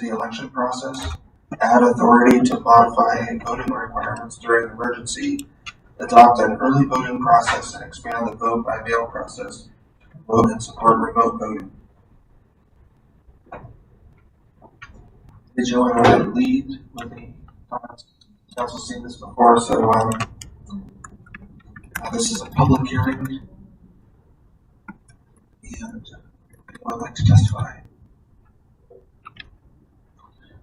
the election process, add authority to modify voting requirements during emergency, adopt an early voting process, and expand the vote by mail process to promote and support remote voting. Did you want to lead with any comments? Council's seen this before, so this is a public hearing, and I would like to testify.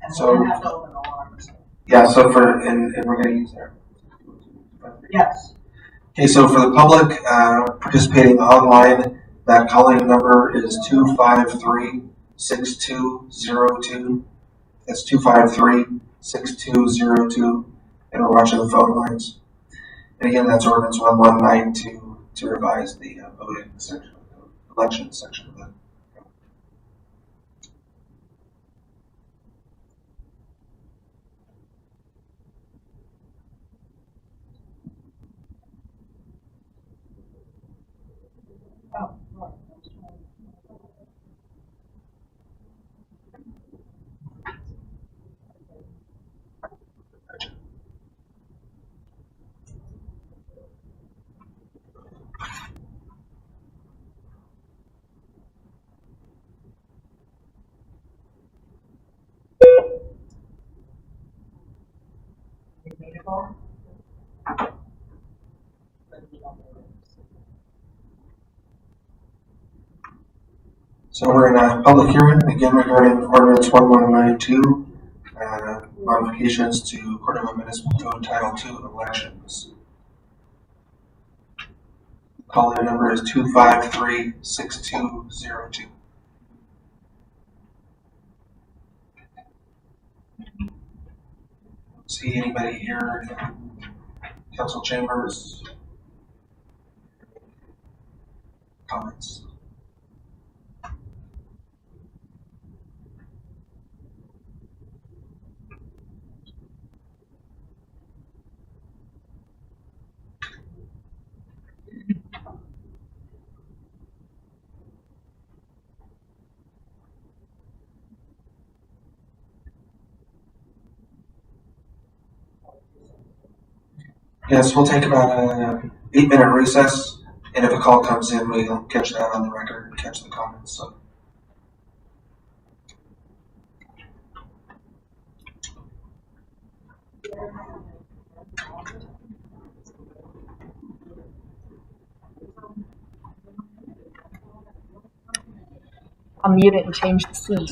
And So we're gonna have to open the alarms. yeah, so and we're going to use that. Yes. Okay, so for the public participating online, that calling number is 253-6202. That's 253-6202, and we're watching the phone lines. And again, that's ordinance 1192 to revise the voting section of the election section of the. Oh, right. Debatable. So we're in a public hearing again regarding ordinance 1192, modifications to Cordova Municipal Code Title II elections. Calling number is 253-6202. See anybody here in council chambers? Comments? Yes, we'll take about an 8-minute recess, and if a call comes in, we'll catch that on the record and catch the comments. So. I'll mute it and change the scene.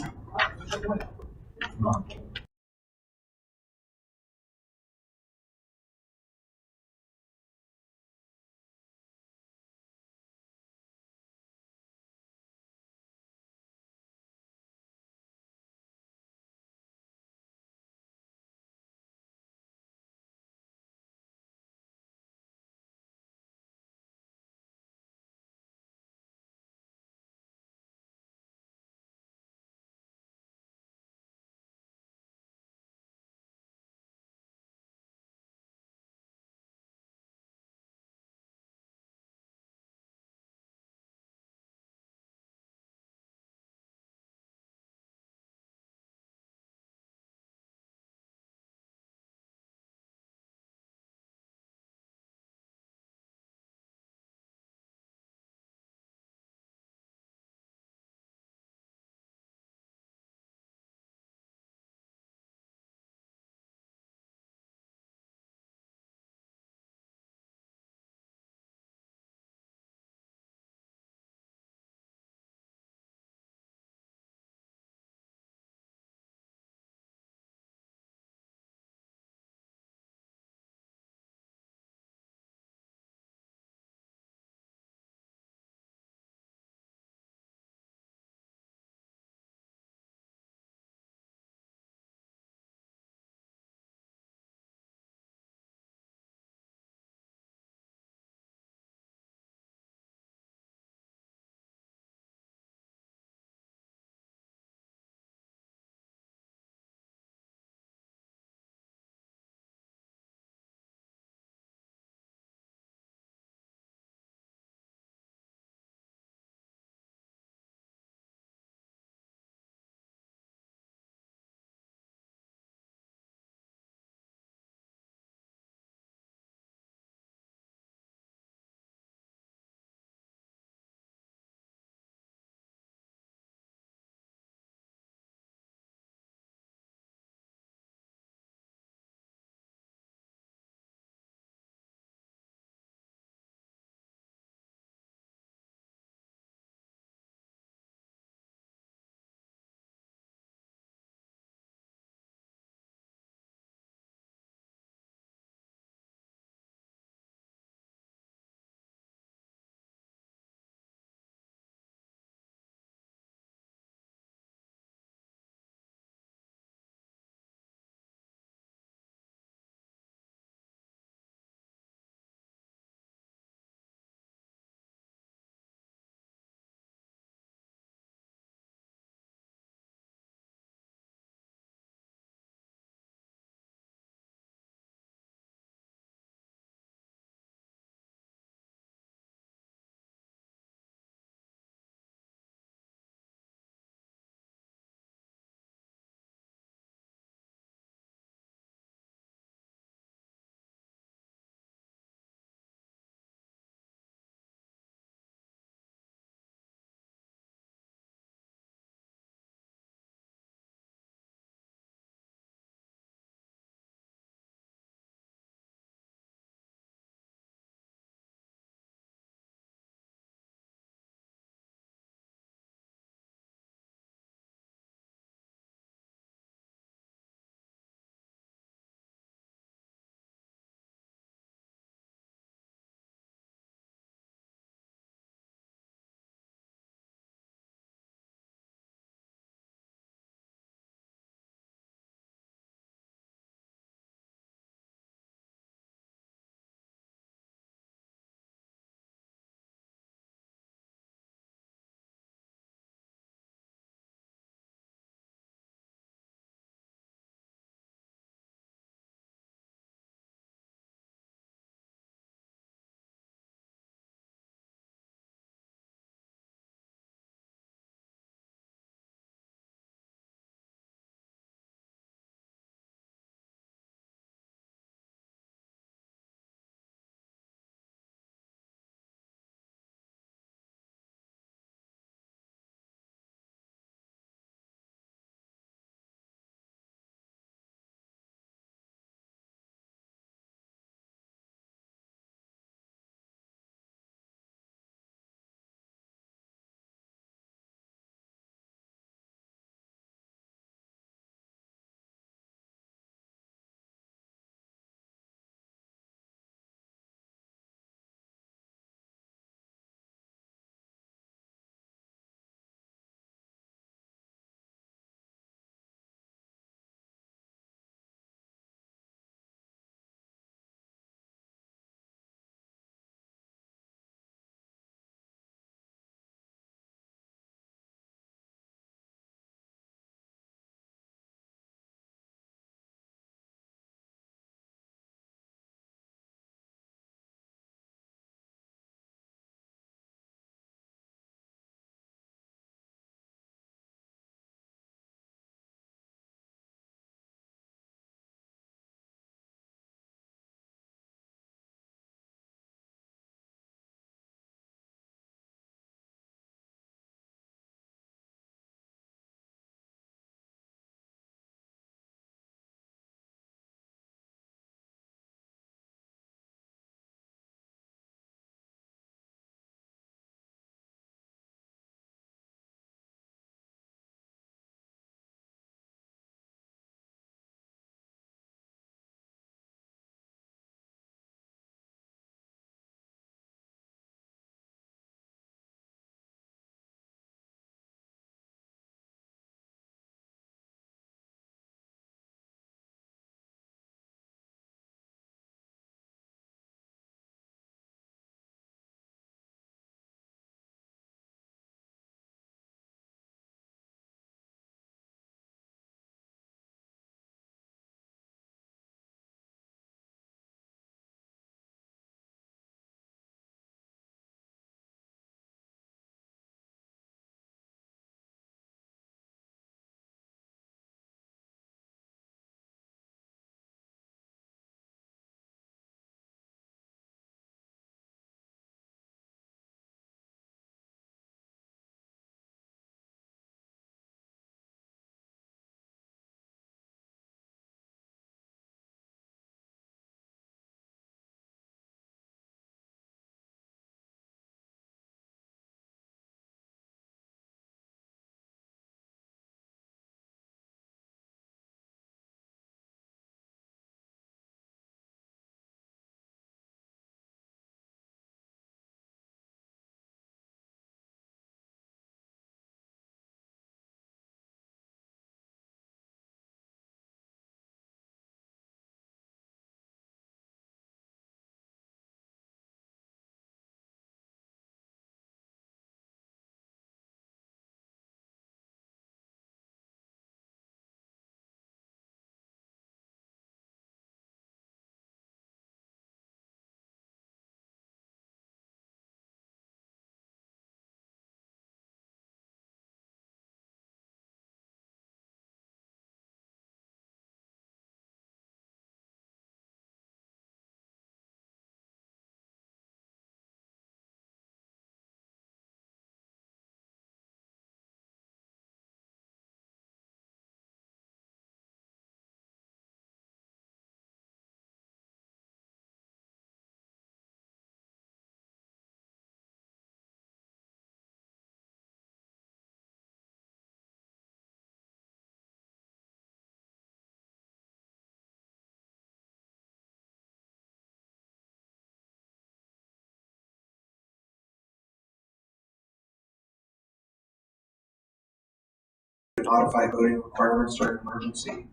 modify voting requirements during emergency,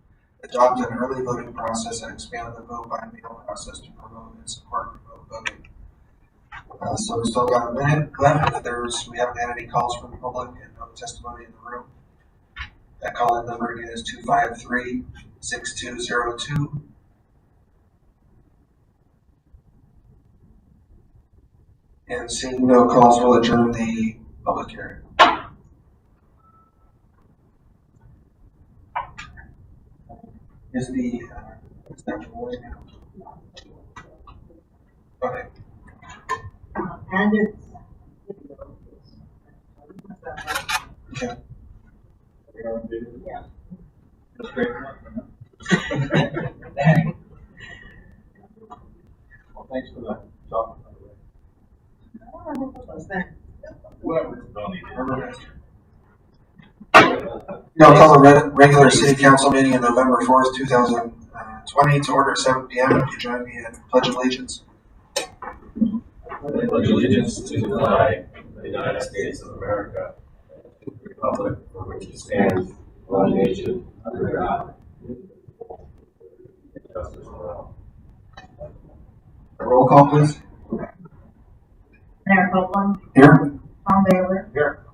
adopt an early voting process, and expand the vote by mail process to promote and support remote voting. So we still got a minute left. If we haven't had any calls from the public and no testimony in the room. That call-in number again is 253-6202. And seeing no calls, we'll adjourn the public hearing. Is that the voice now? Okay. And it's. Okay. Yeah. That's great. Well, thanks for the talk, by the way. Whoever don't need it. I'll call the regular city council meeting on November 4th, 2020 to order at 7 p.m. If you join me in Pledge of Allegiance. I pledge allegiance to the flag of the United States of America, and to the republic for which it stands, one nation, under God, indivisible, with justice for all. Roll call, please. Mayor Copeland, Here. Tom Baylor, Here.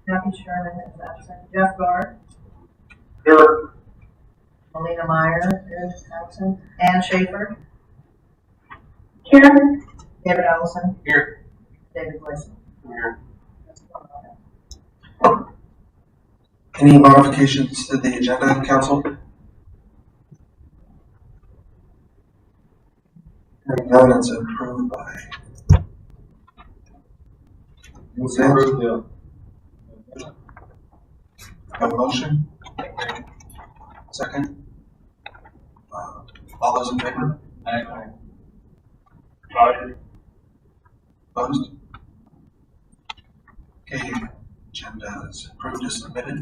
Kathy Sherman is absent, Jeff Gard, Here. Melina Meyer is absent, Ann Schaefer. Here. David Allison. Here. David Gleason. Here. Any modifications to the agenda, council? Hearing none, it's approved by consent. Have a motion? Second? All those in favor? Aye. Opposed? Okay, agenda is approved as submitted.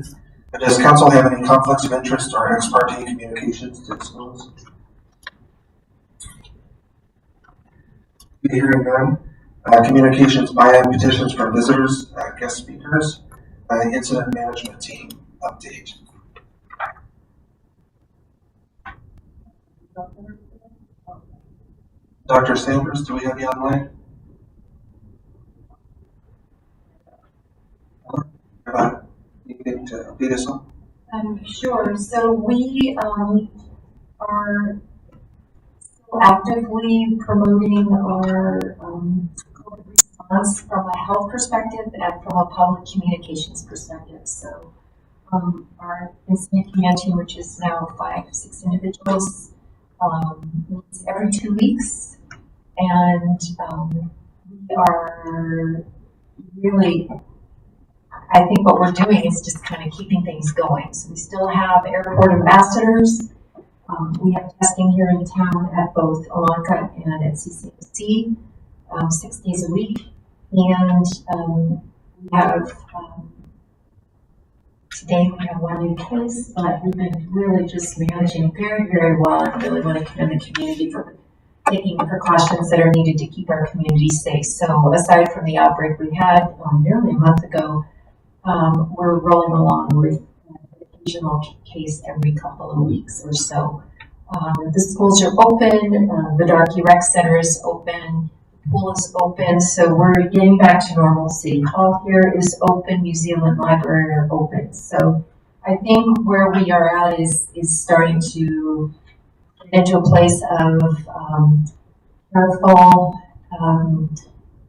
Does council have any conflicts of interest or ex parte communications to disclose? Hearing none. Communications by petitions from visitors, guest speakers, incident management team update. Dr. Sanders, do we have you online? Anything to update us on? Sure. So we are still actively promoting our COVID response from a health perspective and from a public communications perspective. So our incident command team, which is now 5-6 individuals, meets every 2 weeks, and we are really, I think what we're doing is just kind of keeping things going. So we still have airport ambassadors. We have testing here in town at both Alanka and at Ccmc 6 days a week. And we have, today we have 1 new case, but we've been really just managing very, very well, and really want to commend the community for taking precautions that are needed to keep our community safe. So aside from the outbreak we had nearly a month ago, we're rolling along with an occasional case every couple of weeks or so. The schools are open, the Darky Rec Center is open, the pool is open, so we're getting back to normal. City Hall here is open, Museum and Library are open. So I think where we are at is starting to get into a place of careful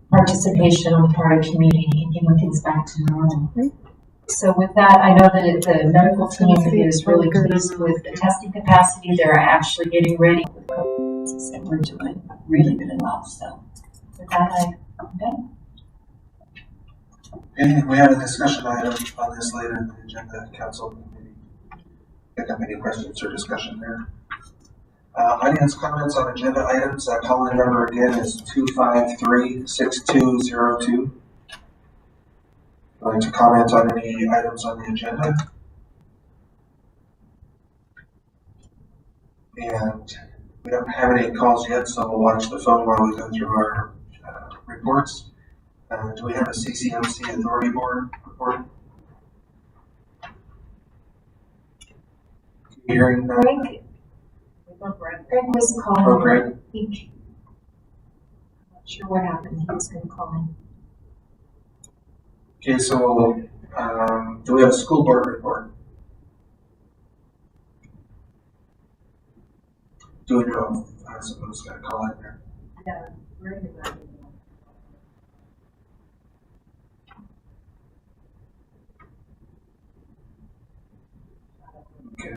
participation on the part of the community and getting things back to normal. So with that, I know that the medical team is really pleased with the testing capacity. They're actually getting ready with COVID, and we're doing really, really well. So with that, I'm done. And we had a discussion item on this later in the agenda. Council maybe pick up any questions or discussion there. Audience comments on agenda items. Call-in number again is 253-6202. Going to comment on any items on the agenda. And we don't have any calls yet, so we'll watch the phone while we go through our reports. Do we have a Ccmc Authority Board report? hearing that? Greg, Greg was calling. Oh, Greg. I think, I'm not sure what happened. He was going to call in. Okay, so, do we have a school board report? Do we know if someone's gonna call in there? Yeah, very good. Okay.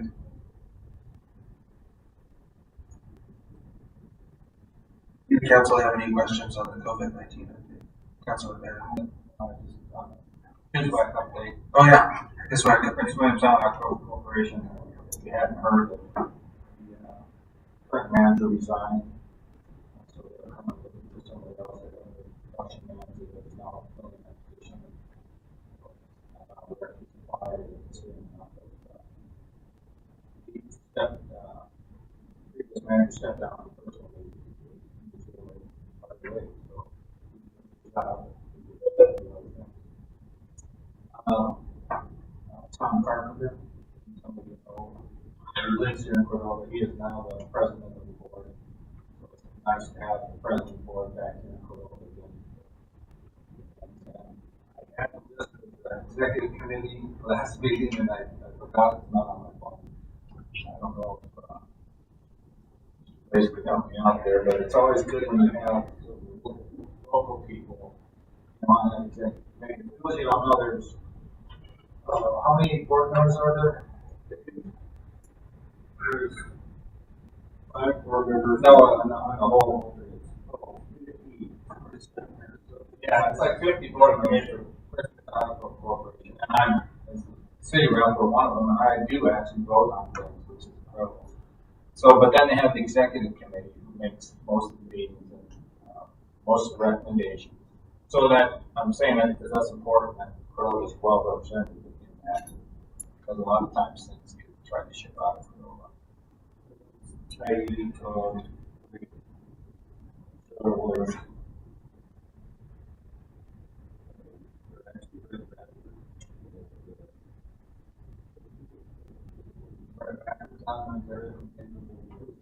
Do the council have any questions on the COVID-19 update? Councilor Bannon? Dispatch update. Oh, yeah, this one. Prince William Sound Aqua Corporation, if you hadn't heard, the current manager resigned. So they're coming looking for somebody else, a production manager that's now filling that position. Where he's fired and it's been, he stepped, previous manager stepped down personally. He was really far away, so Tom Carpenter, somebody you know, he lives here in Cordova. He is now the president of the board. So it's nice to have the president of the board back here in Cordova again. And, I had to listen to the executive committee last meeting and I forgot it's not on my phone. I don't know if basically help me out there, but it's always good when you have local people on that executive committee. Because you don't know there's how many board members are there? There's 5 board members. No, on the whole. Yeah, it's like 50 board members for President Corporation. And I'm as city rep for one of them, and I do actually vote on things, which is incredible. So, but then they have the executive committee who makes most of the meetings and most of the recommendations. So that, I'm saying that because that's important that Cordova is well represented. Because a lot of times things get tried to ship out of Cordova.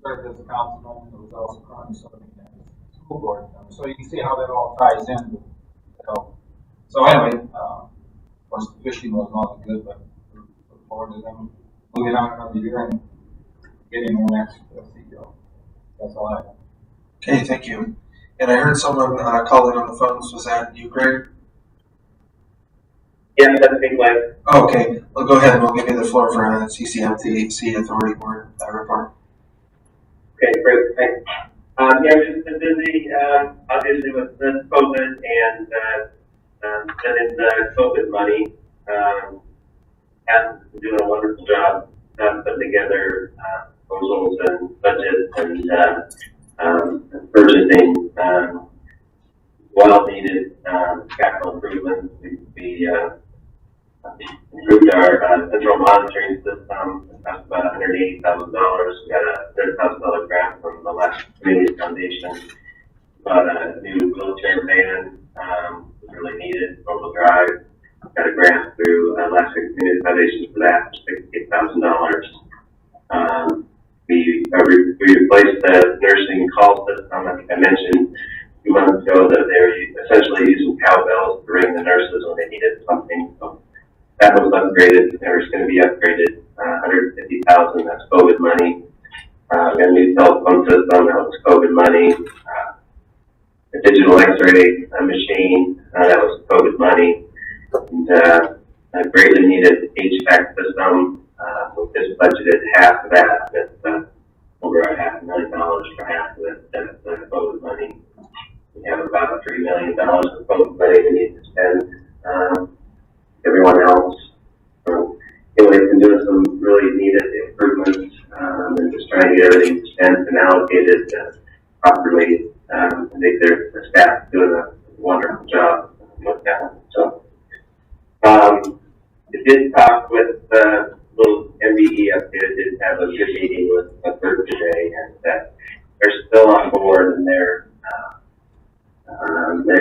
Started as a councilman, it was also currently serving as school board member. So you can see how that all ties in. So anyway, of course, the fishing wasn't all that good, but we look forward to them moving on another year and getting their next CEO. That's all I have. Okay, thank you. And I heard someone calling on the phones. Was that you, Greg? Yeah, that's me, Glenn. Oh, okay. Well, go ahead and we'll give you the floor for CCMC Authority Board report. Okay, great, thanks. Yeah, we've just been busy, obviously with the COVID and then the COVID money. Has been doing a wonderful job putting together proposals and budgets and purchasing well-needed capital improvements. We improved our central monitoring system. That's about $180,000. We got a $30,000 grant from the last Community Foundation. Bought a new wheelchair van, was really needed, four-wheel drive. Got a grant through last week Community Foundation for that, $68,000. We replaced the nursing call system. I think I mentioned a few months ago that they were essentially using cowbells to ring the nurses when they needed something. So that was upgraded. It's going to be upgraded, $150,000. That's COVID money. We got a new telephone system. That was COVID money. A digital X-ray machine. That was COVID money. And a greatly needed HVAC system. We just budgeted half of that. That's over $500,000 for half of it. That's COVID money. We have about $3 million of COVID money we need to spend. Everyone else. So, anyway, we've been doing some really needed improvements and just trying to get everything spent and allocated properly. I think their staff doing a wonderful job with that. So, I did talk with the little MBE update. I did have a good meeting with a group today, and they're still on board, and they're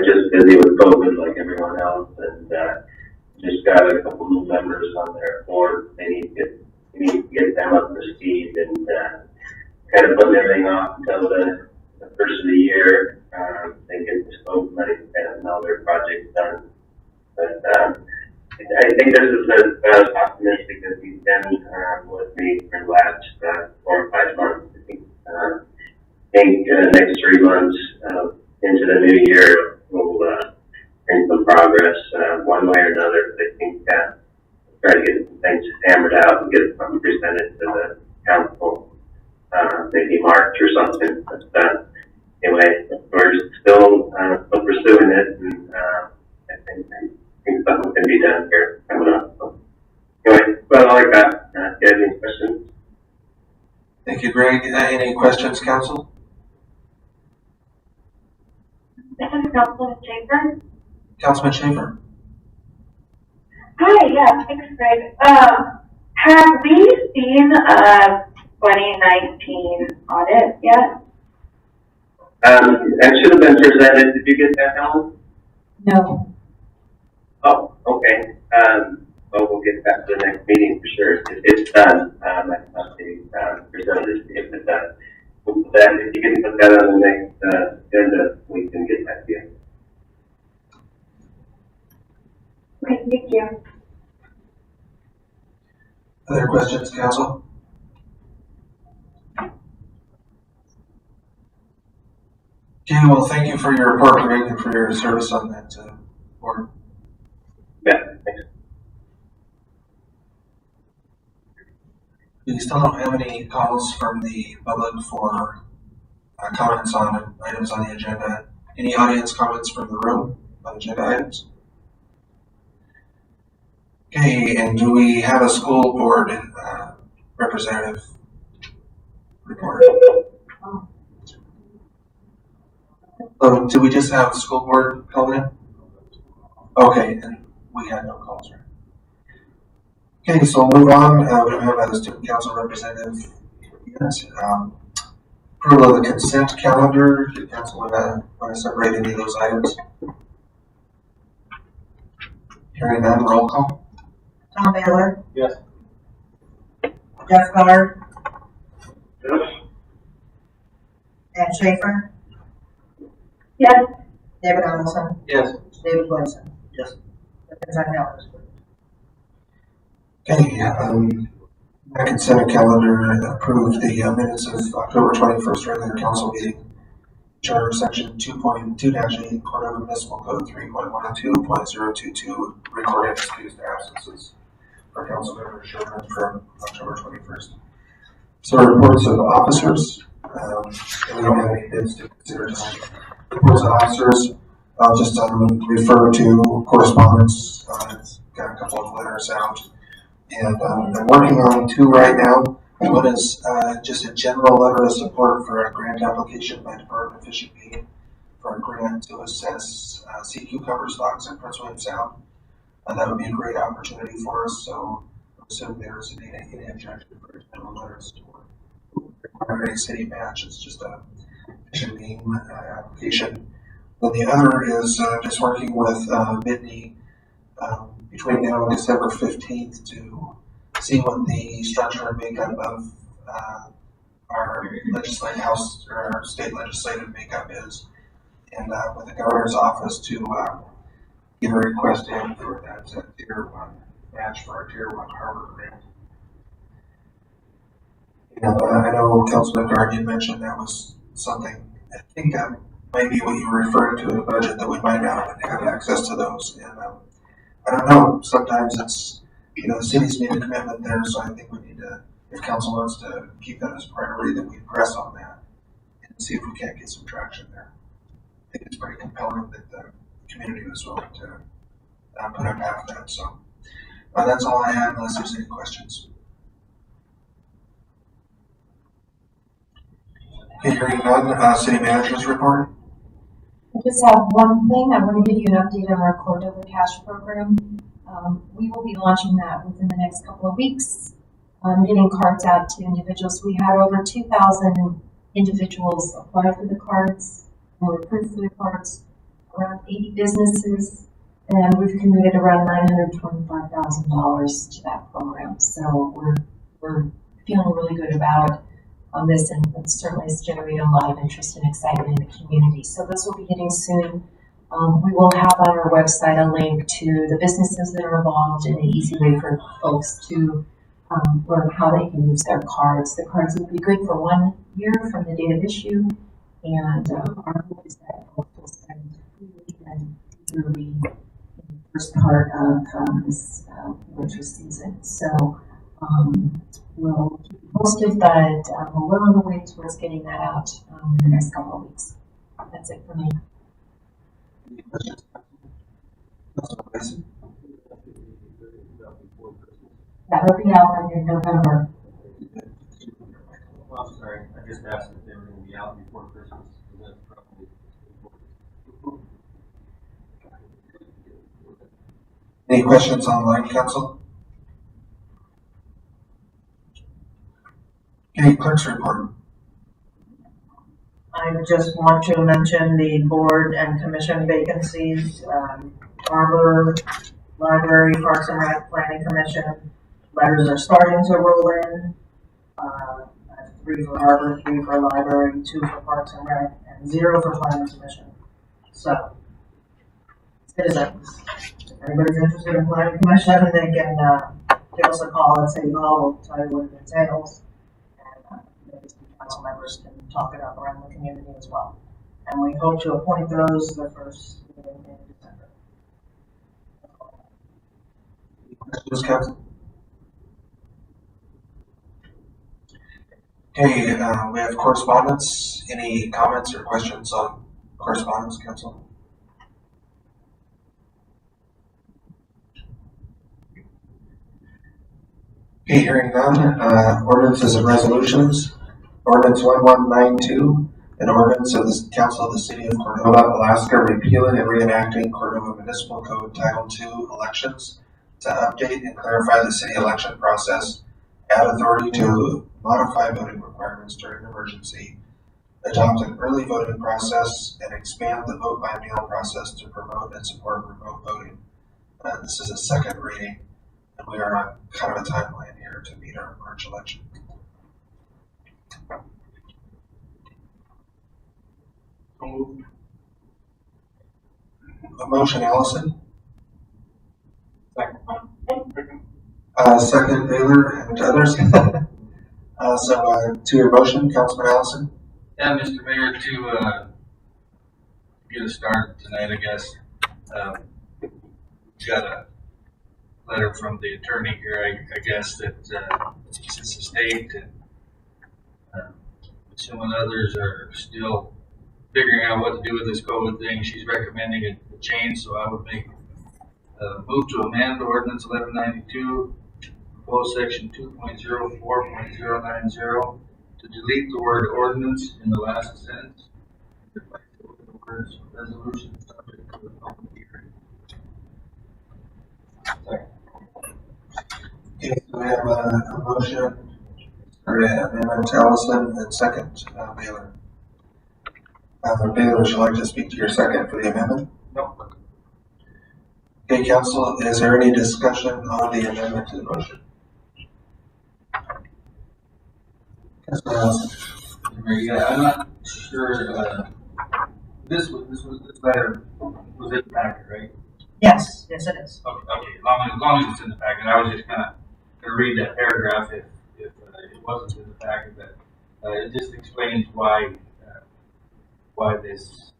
just busy with COVID like everyone else, and just got a couple new members on their board. They need to get them up to speed and kind of putting everything off until the first of the year. They get the scope, letting kind of know their project's done. But I think this is as optimistic as he's been with me for the last 4 or 5 months. I think next 3 months into the new year we'll bring some progress one way or another. But I think try to get some things hammered out and get something presented to the council, maybe March or something. But anyway, we're still pursuing it, and I think something can be done here coming up. So anyway, well, I got. Do you have any questions? Thank you, Greg. Any questions, council? This is Councilman Schaefer. Councilman Schaefer. Hi, yeah, thanks, Greg. Have we seen a 2019 audit yet? That should have been presented. Did you get that, Helen? No. Oh, okay. Well, we'll get back to the next meeting for sure. It's done. I must be presented if it's done. If you can put that on the next agenda, we can get that to you. Okay, thank you. Other questions, council? Okay, well, thank you for your report, Greg, and for your service on that board. Yeah, thanks. We still don't have any calls from the public for comments on items on the agenda. Any audience comments from the room on agenda items? Okay, and do we have a school board representative report? Oh, do we just have school board called in? Okay, and we had no calls, right? Okay, so we'll move on. We don't have a student council representative yet. Approval of the consent calendar. Do the council want to separate any of those items? Hearing none, roll call. Tom Baylor, Yes. Jeff Guard, Yes. Ann Schaefer, Yes. David Donaldson, Yes. David Wilson. Yes. Consent calendar. Okay, the consent calendar approved the minutes of October 21st regular council meeting. Charter section 2.2-8, Cordova Municipal Code 3.102.022, recorded excused absences for council member Sherman from October 21st. So reports of officers, and we don't have any bids to consider tonight. Reports of officers, I'll just refer to correspondence. It's got a couple of letters out, and I'm working on 2 right now. One is just a general letter of support for a grant application by Department of Fish and Game for a grant to assess sea cucumber stocks in Prince William Sound. That would be a great opportunity for us, so I'm assuming there isn't any objection for a general letter of support. Require a city match, it's just a Fish and Game application. Then the other is just working with Bidney between now and December 15th to see what the structure and makeup of our legislative house or our state legislative makeup is, and with the governor's office to get a request in for that tier 1 match for our tier 1 harbor grant. And I know Councilman Guardian mentioned that was something, I think that might be what you were referring to in the budget, that we might not have access to those. And I don't know, sometimes it's, the city's made a commitment there, so I think we need to, if council wants to keep that as a priority, that we press on that and see if we can't get some traction there. I think it's pretty compelling that the community was willing to put up half of that. So that's all I have, unless there's any questions. Okay, hearing none, city manager's report. I just have one thing. I want to give you an update on our Cordova cash program. We will be launching that within the next couple of weeks, getting cards out to individuals. We had over 2,000 individuals apply for the cards, or approved for the cards, around 80 businesses, and we've committed around $925,000 to that program. So we're feeling really good about on this, and certainly it's generated a lot of interest and excitement in the community. So this will be hitting soon. We will have on our website a link to the businesses that are involved and an easy way for folks to learn how they can use their cards. The cards will be good for 1 year from the date of issue, and our hope is that folks will spend freely and eagerly in the first part of this winter season. So we'll keep you posted, but we're well on the way towards getting that out in the next couple of weeks. That's it for me. Any questions? Councilman Mason? That'll be out in November. Well, I'm sorry, I just asked if they were going to be out before Christmas. That's probably Any questions online, council? Any clerk's report? I just want to mention the board and commission vacancies, Harbor, Library, Parks and Rec, Planning Commission. Letters are starting to roll in. 3 for Harbor, 3 for Library, 2 for Parks and Rec, and 0 for Planning Commission. So, citizens, if anybody's interested in Planning Commission, they can give us a call at City Hall. We'll tell you what it entails. And maybe some council members can talk it up around the community as well. And we hope to appoint those the first meeting in December. Any questions, council? Okay, we have correspondence. Any comments or questions on correspondence, council? Okay, hearing none. Ordinances and resolutions. Ordinance 1192, an ordinance of the Council of the City of Cordova, Alaska, repealing and reenacting Cordova Municipal Code Title II elections to update and clarify the city election process, add authority to modify voting requirements during an emergency, adopt an early voting process, and expand the vote by mail process to promote and support remote voting. This is a second reading, and we are on kind of a timeline here to meet our March election. A motion, Allison. Second, Baylor and others. To your motion, Councilman Allison. Yeah, Mr. Mayor, to get us started tonight, I guess, we got a letter from the attorney here, I guess, that since the state and assuming others are still figuring out what to do with this COVID thing, she's recommending a change, so I would make move to amend ordinance 1192, proposed section 2.04.090 to delete the word ordinance in the last sentence, replace it with the words resolution subject to the public hearing. Okay, so we have a motion or an amendment to Allison and second, Baylor. Baylor, would you like to speak to your second for the amendment? No. Okay, council, is there any discussion on the amendment to the motion? Councilman Allison. Yeah, I'm not sure. This letter was in the packet, right? Yes, yes it is. Okay, as long as it's in the packet. I was just kind of going to read that paragraph if it wasn't in the packet. But it just explains why this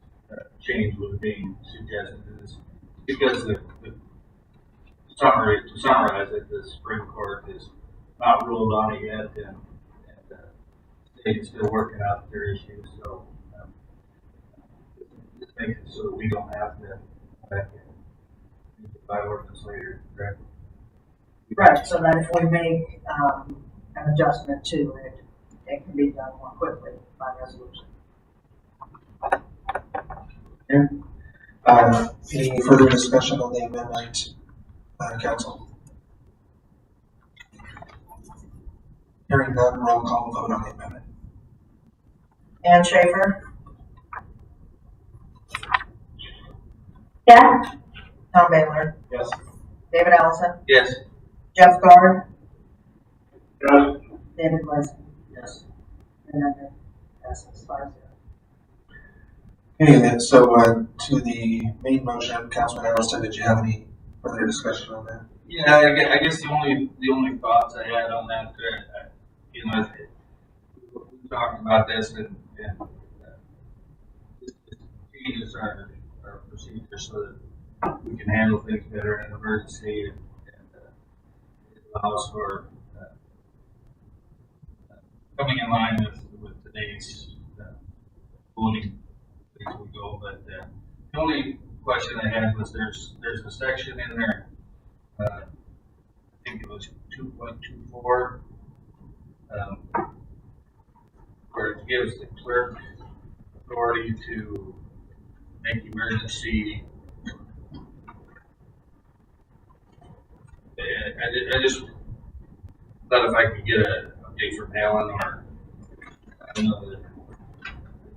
change was being suggested. It's because to summarize it, the Supreme Court has not ruled on it yet, and the state is still working out their issues. So this makes it so that we don't have to by ordinance later, correct? Right, so that if we make an adjustment to it, it can be done more quickly by resolution. Any further discussion on the amendment, council? Hearing none, roll call vote on the amendment. Ann Schaefer, Yes. Tom Baylor, Yes. David Allison, Yes. Jeff Guard, Yes. David Gleason. Yes. And then it passes 5-0. Okay, then, so, to the main motion, Councilman Emerson, did you have any further discussion on that? Yeah, I guess the only thoughts I had on that, you know, we talked about this and just changes our procedures so that we can handle things better in an emergency and it allows for coming in line with today's voting as we go. But the only question I had was there's a section in there. I think it was 2.24, where it gives the clerk authority to make emergency. I just thought if I could get an update from Alan, or I know that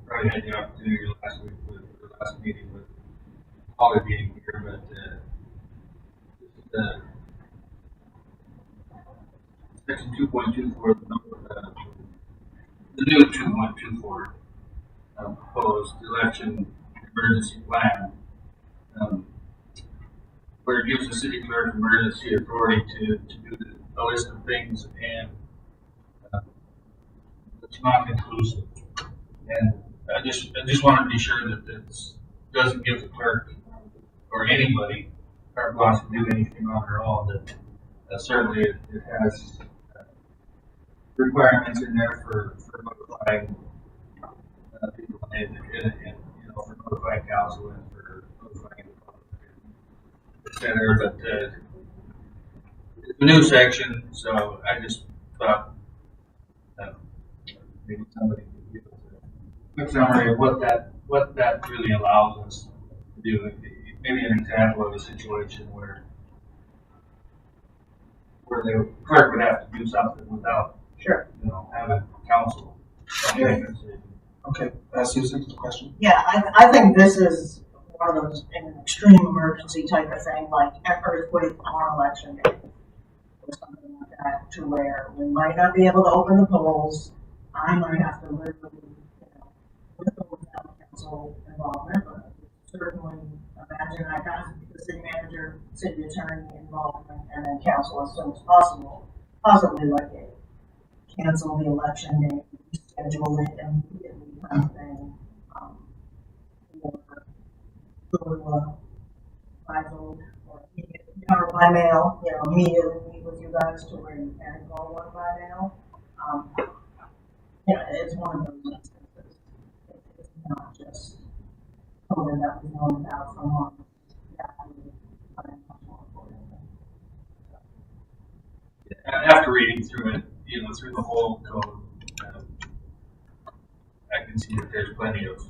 probably had the opportunity last week with the last meeting with holiday meeting here, but section 2.24, the new 2.24 proposed election emergency plan, where it gives the city clerk emergency authority to do a list of things, and it's not inclusive. And I just want to be sure that this doesn't give the clerk or anybody carte blanche to do anything on their own. That certainly it has requirements in there for notifying people and you know, for notifying council and for notifying the public, et cetera. But it's a new section, so I just thought maybe somebody could give us a quick summary of what that really allows us to do. Maybe an example of a situation where the clerk would have to do something without, Sure. you know, having council. Okay, Susan, the question? Yeah, I think this is one of those, an extreme emergency type of thing, like an earthquake on election day, or something like that, to where we might not be able to open the polls. I might have to literally, you know, with or without council involvement, but certainly imagine I got the city manager, city attorney involvement, and then council as soon as possible, possibly like a cancel the election day, schedule it immediately kind of thing. Or go by vote or by mail, you know, immediately meet with you guys to where you can call one by mail. Yeah, it's one of those instances. It's not just something that we've known about for months. After reading through it, you know, through the whole code, I can see that there's plenty of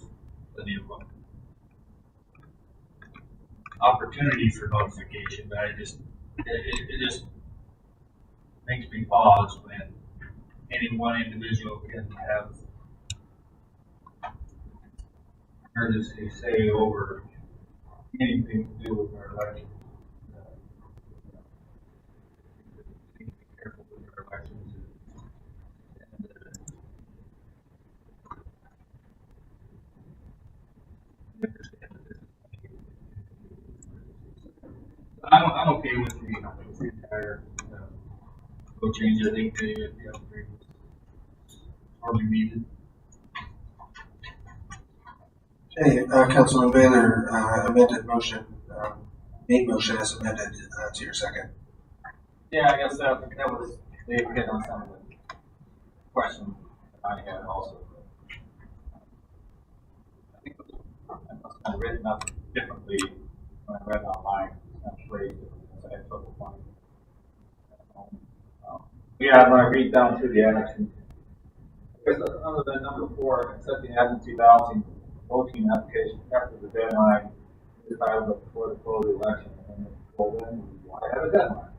opportunity for notification, but it just makes me pause when any one individual can have emergency say over anything to do with our election. Be careful with our elections. I'm okay with the entire code change. I think the upgrade was hardly needed. Okay, Councilman Baylor, amended motion, made motion as amended, to your second. Yeah, I guess that was, they hit on some of the questions I had also. I think I must have written up differently when I read online. It's not phrased because I had trouble finding it. Yeah, when I read down to the action, because other than number 4, accepting absentee balloting voting application after the deadline is filed before the close of the election, and then well, then why have a deadline?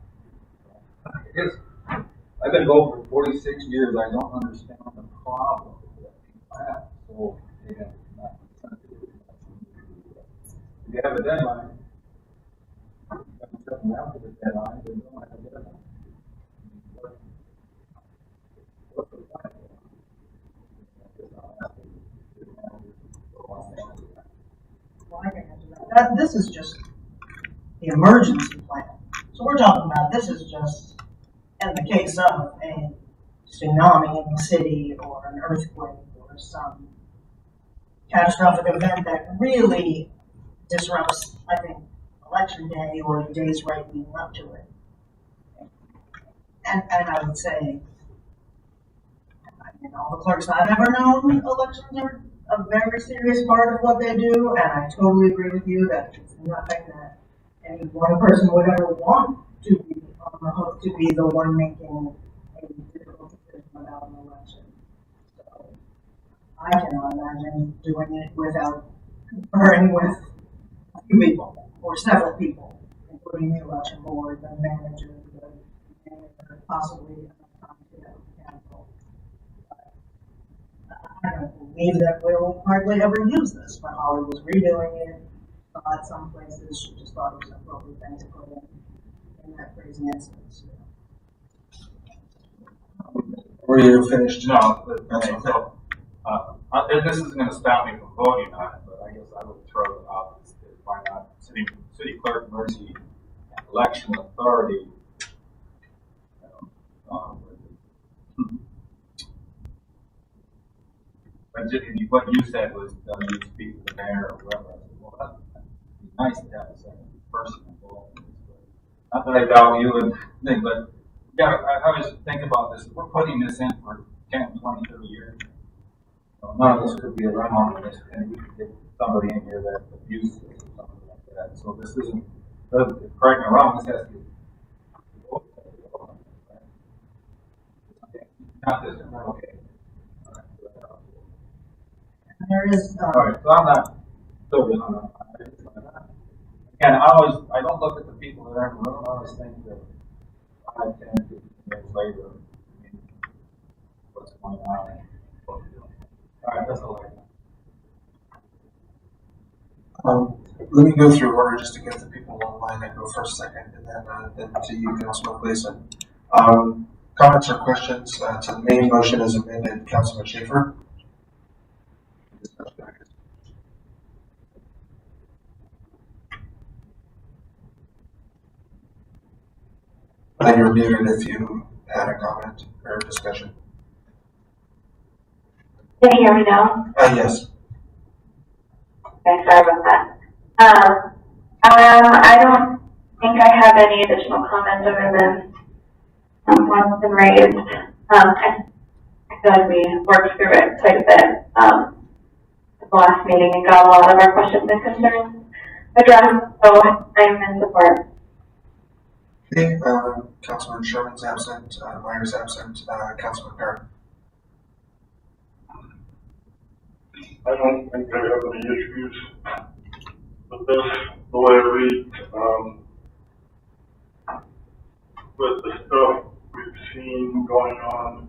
I've been voting for 46 years. I don't understand the problem with that. So again, if you have a deadline, after the deadline, then you don't have a deadline. What's the point? this is just the emergency plan. So we're talking about, this is just in the case of a tsunami in the city or an earthquake or some catastrophic event that really disrupts, I think, election day or the days right leading up to it. And I would say, the clerks I've ever known, elections are a very serious part of what they do, and I totally agree with you that it's nothing that any one person would ever want to be on the hook to be the one making a difficult decision about an election. So I cannot imagine doing it without conferring with a few people or several people, including the election board, the manager, the mayor, possibly council. I don't believe that we'll hardly ever use this, but Holly was redoing it. Thought some places she just thought it was an appropriate thing to put in that crazy instance. Were you finished? No, That's okay. so, this isn't gonna stop me from voting on it, but I guess I would throw it out as why not city clerk, emergency election authority. But what you said was, you speak to the mayor or whoever. I said, well, that'd be nice to have a second person involved in this. Not that I doubt you and thing, but yeah, I always think about this. We're putting this in for 10, 20, 30 years. So none of this could be around on this, and we could get somebody in here that abuses it or something like that. So this isn't, correct me wrong, this has to be. Not this, okay. There is. All right, so I'm not still good on that. Again, I don't look at the people that are in the room. I always think that 5, 10, 15 years later, what's going on and what we're doing. All right, that's all I got. Let me go through order just to get the people online. I go first, second, and then to you, Councilman Gleason. Comments or questions to the main motion as amended, Councilman Schaefer? And you're muted if you had a comment or discussion. Can you hear me now? Yes. Okay, sorry about that. I don't think I have any additional comments other than what's been raised. I feel like we worked through it quite a bit at the last meeting and got a lot of our questions and concerns addressed, so I'm in support. Okay, Councilman Sherman's absent, Myers absent, Councilman Parr. I don't think I have any issues with this, the way I read, with the stuff we've seen going on,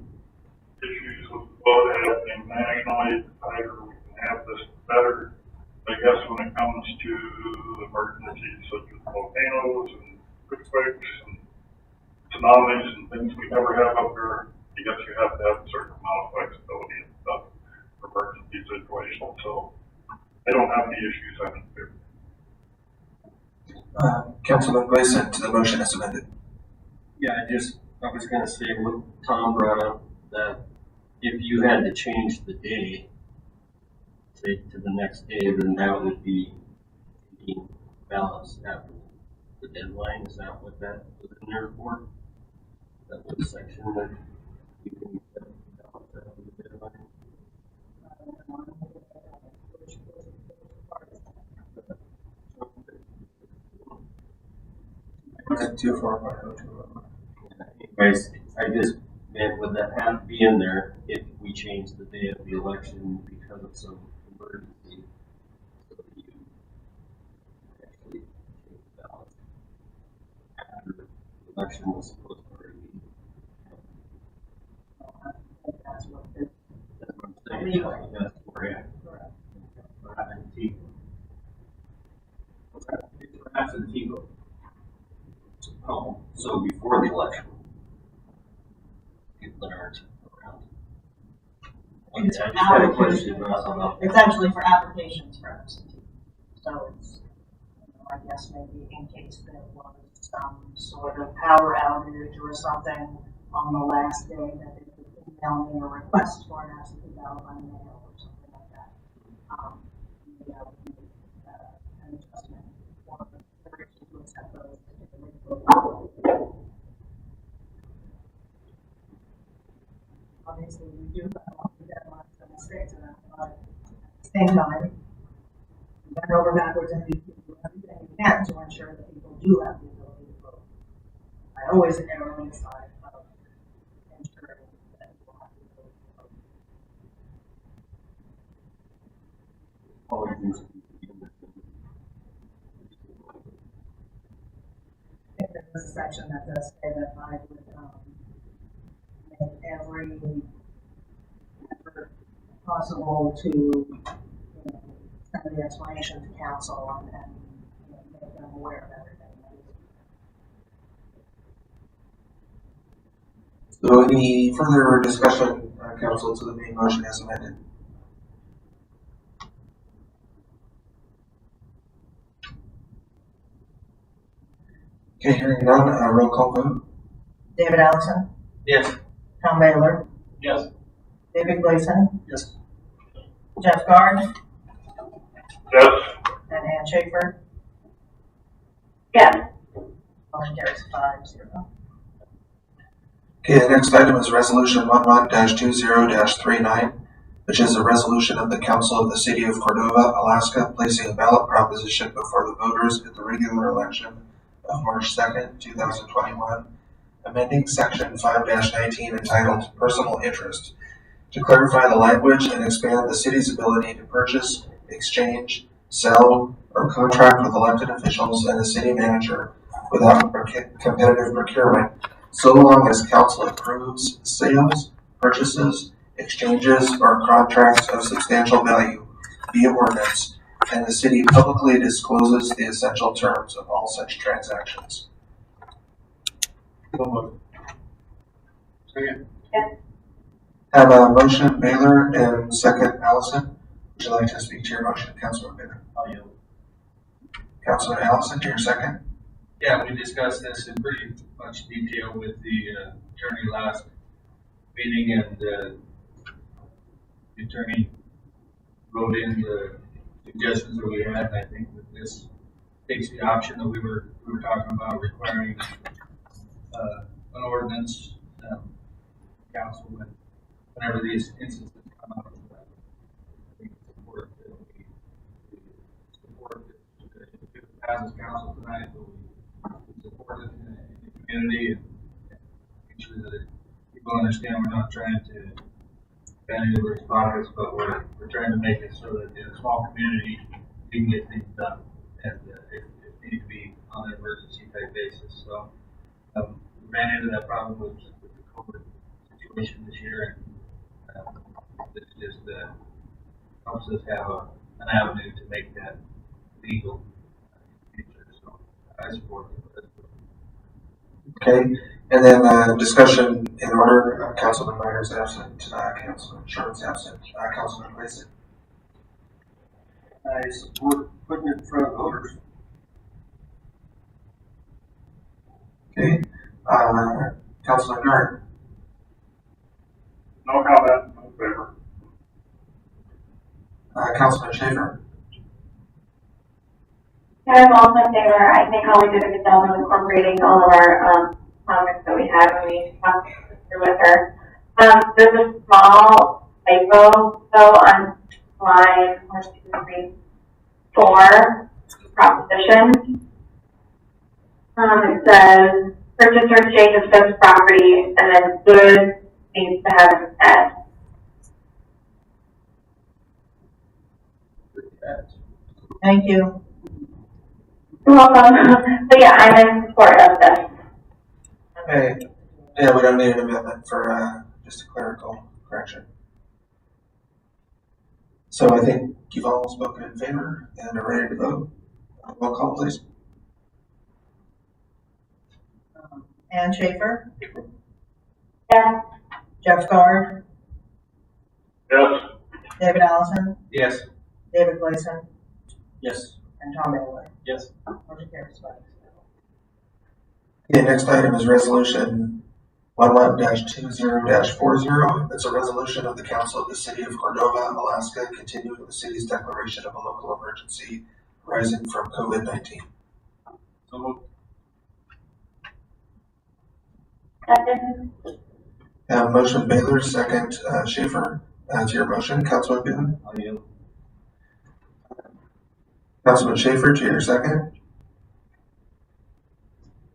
issues with flood happening nationally, the tighter we can have this, the better. I guess when it comes to emergencies such as volcanoes and earthquakes and tsunamis and things we never have up here, I guess you have to have a certain amount of flexibility and stuff for emergency situations. So I don't have any issues I'm in favor. Councilman Gleason to the motion as amended. Yeah, I was going to say what Tom brought up, that if you had to change the day, say to the next day, then that would be taking ballots after the deadline. Is that what that was in there for? That was the section that you can set ballots after the deadline? Anyways, I just meant would that have to be in there if we change the day of the election because of some emergency, so that you actually change the ballot after the election was supposed to already be. That's what it is. That's what I'm saying. That's where it is. It's Antigua. Oh, so before the election, people that aren't around. It's I just had a question about It's actually for applications for absentee. So it's I guess maybe in case there was some sort of power outage or something on the last day, that they could email me a request for an absentee ballot by mail or something like that. Maybe I would make an adjustment for the jurisdiction to accept those particularly. Obviously, we do have all the deadlines and mistakes in that, but at the same time, we bend over backwards and we do everything we can to ensure that people do have the ability to vote. I always err on the side of ensuring that people have the ability to vote. I think there's a section that does say that I would make every effort possible to, send the explanation to council and make them aware of everything. So any further discussion, council, to the main motion as amended? Okay, hearing none, roll call vote. David Allison, Yes. Tom Baylor, Yes. David Gleason, Yes. Jeff Guard, Yes. and Ann Schaefer. Yes. Motion carries 5-0. Okay, the next item is resolution 11-20-39, which is a resolution of the Council of the City of Cordova, Alaska, placing a ballot proposition before the voters at the regular election of March 2nd, 2021, amending section 5-19 entitled Personal Interest to clarify the language and expand the city's ability to purchase, exchange, sell, or contract with elected officials and the city manager without competitive procurement, so long as council approves sales, purchases, exchanges, or contracts of substantial value via ordinance, and the city publicly discloses the essential terms of all such transactions. Second. Have a motion, Baylor, and second, Allison. Would you like to speak to your motion, Councilman Baylor? I'll yield. Councilman Allison, to your second. Yeah, we discussed this in pretty much detail with the attorney last meeting, and the attorney wrote in the suggestions that we had. I think that this takes the option that we were talking about, requiring an ordinance council whenever these instances come up. I think it's important that we support it. If it passes council tonight, that we support it in the community and make sure that people understand we're not trying to bend anybody's pockets, but we're trying to make it so that in a small community we can get things done, and it needs to be on an emergency type basis. So we ran into that problem with the COVID situation this year, and this just helps us have an avenue to make that legal in the future. So I support it. Okay, and then discussion in order. Councilman Ryder is absent. Councilman Sherman's absent. Councilman Gleason. I support putting it in front of voters. Okay, Councilman Guard. No comment, no favor. Councilman Schaefer. Yeah, I'm also in favor. I think Holly did a good job of incorporating all of our comments that we had when we talked through with her. There's a small typo though on line 4, proposition. It says purchase or exchange of such property, and then goods needs to have an S. Thank you. You're welcome. But yeah, I'm in support of this. Okay. Yeah, we don't need an amendment for just a clerical correction. So I think you've all spoken in favor and are ready to vote. Roll call, please. Ann Schaefer, Yes. Jeff Guard, Yes. David Allison, Yes. David Gleason, Yes. and Tom Baylor. Yes. Motion carries 5-0. Okay, next item is resolution 11-20-40. It's a resolution of the Council of the City of Cordova, Alaska, continuing the city's declaration of a local emergency arising from COVID-19. So moved. Second. Motion Baylor, second Schaefer. To your motion, Councilman Baylor. I'll yield. Councilman Schaefer, to your second.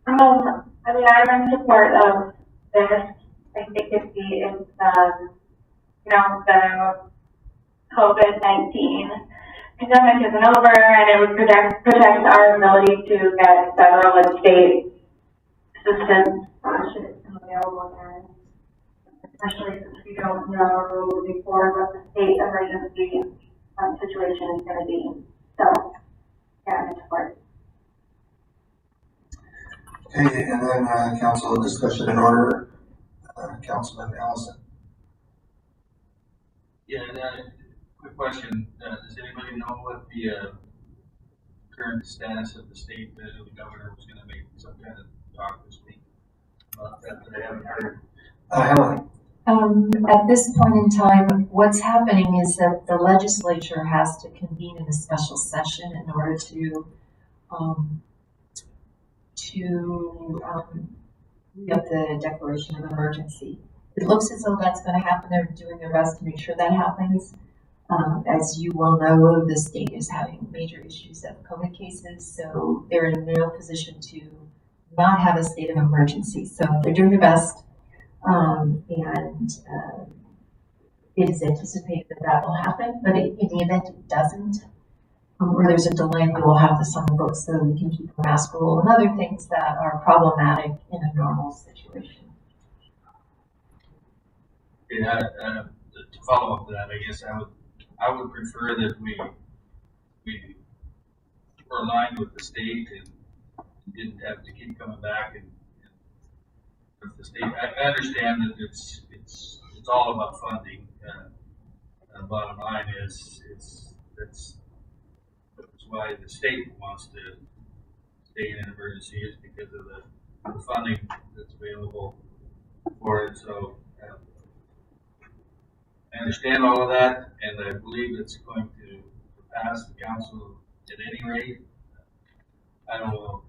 I mean, I'm in support of this. I think it's you know, the COVID-19 pandemic isn't over, and it would protect our ability to get federal and state assistance should it become available again. Especially since we don't know moving forward what the state emergency situation is going to be. So, yeah, I'm in support. Okay, and then council discussion in order. Councilman Allison. Yeah, quick question. Does anybody know what the current status of the state, the governor was going to make some kind of talk this week about that I haven't heard? Helen. At this point in time, what's happening is that the legislature has to convene in a special session in order to re-up the declaration of emergency. It looks as though that's going to happen. They're doing their best to make sure that happens. As you well know, the state is having major issues of COVID cases, so they're in no position to not have a state of emergency. So they're doing their best. It is anticipated that will happen, but in the event it doesn't, or there's a delay, we will have this on the books so we can keep the mask rule and other things that are problematic in a normal situation. Yeah, to follow up to that, I guess I would prefer that we were aligned with the state and didn't have to keep coming back and with the state. I understand that it's all about funding. The bottom line is that's why the state wants to stay in an emergency is because of the funding that's available for it. So I understand all of that, and I believe it's going to pass the council at any rate. I will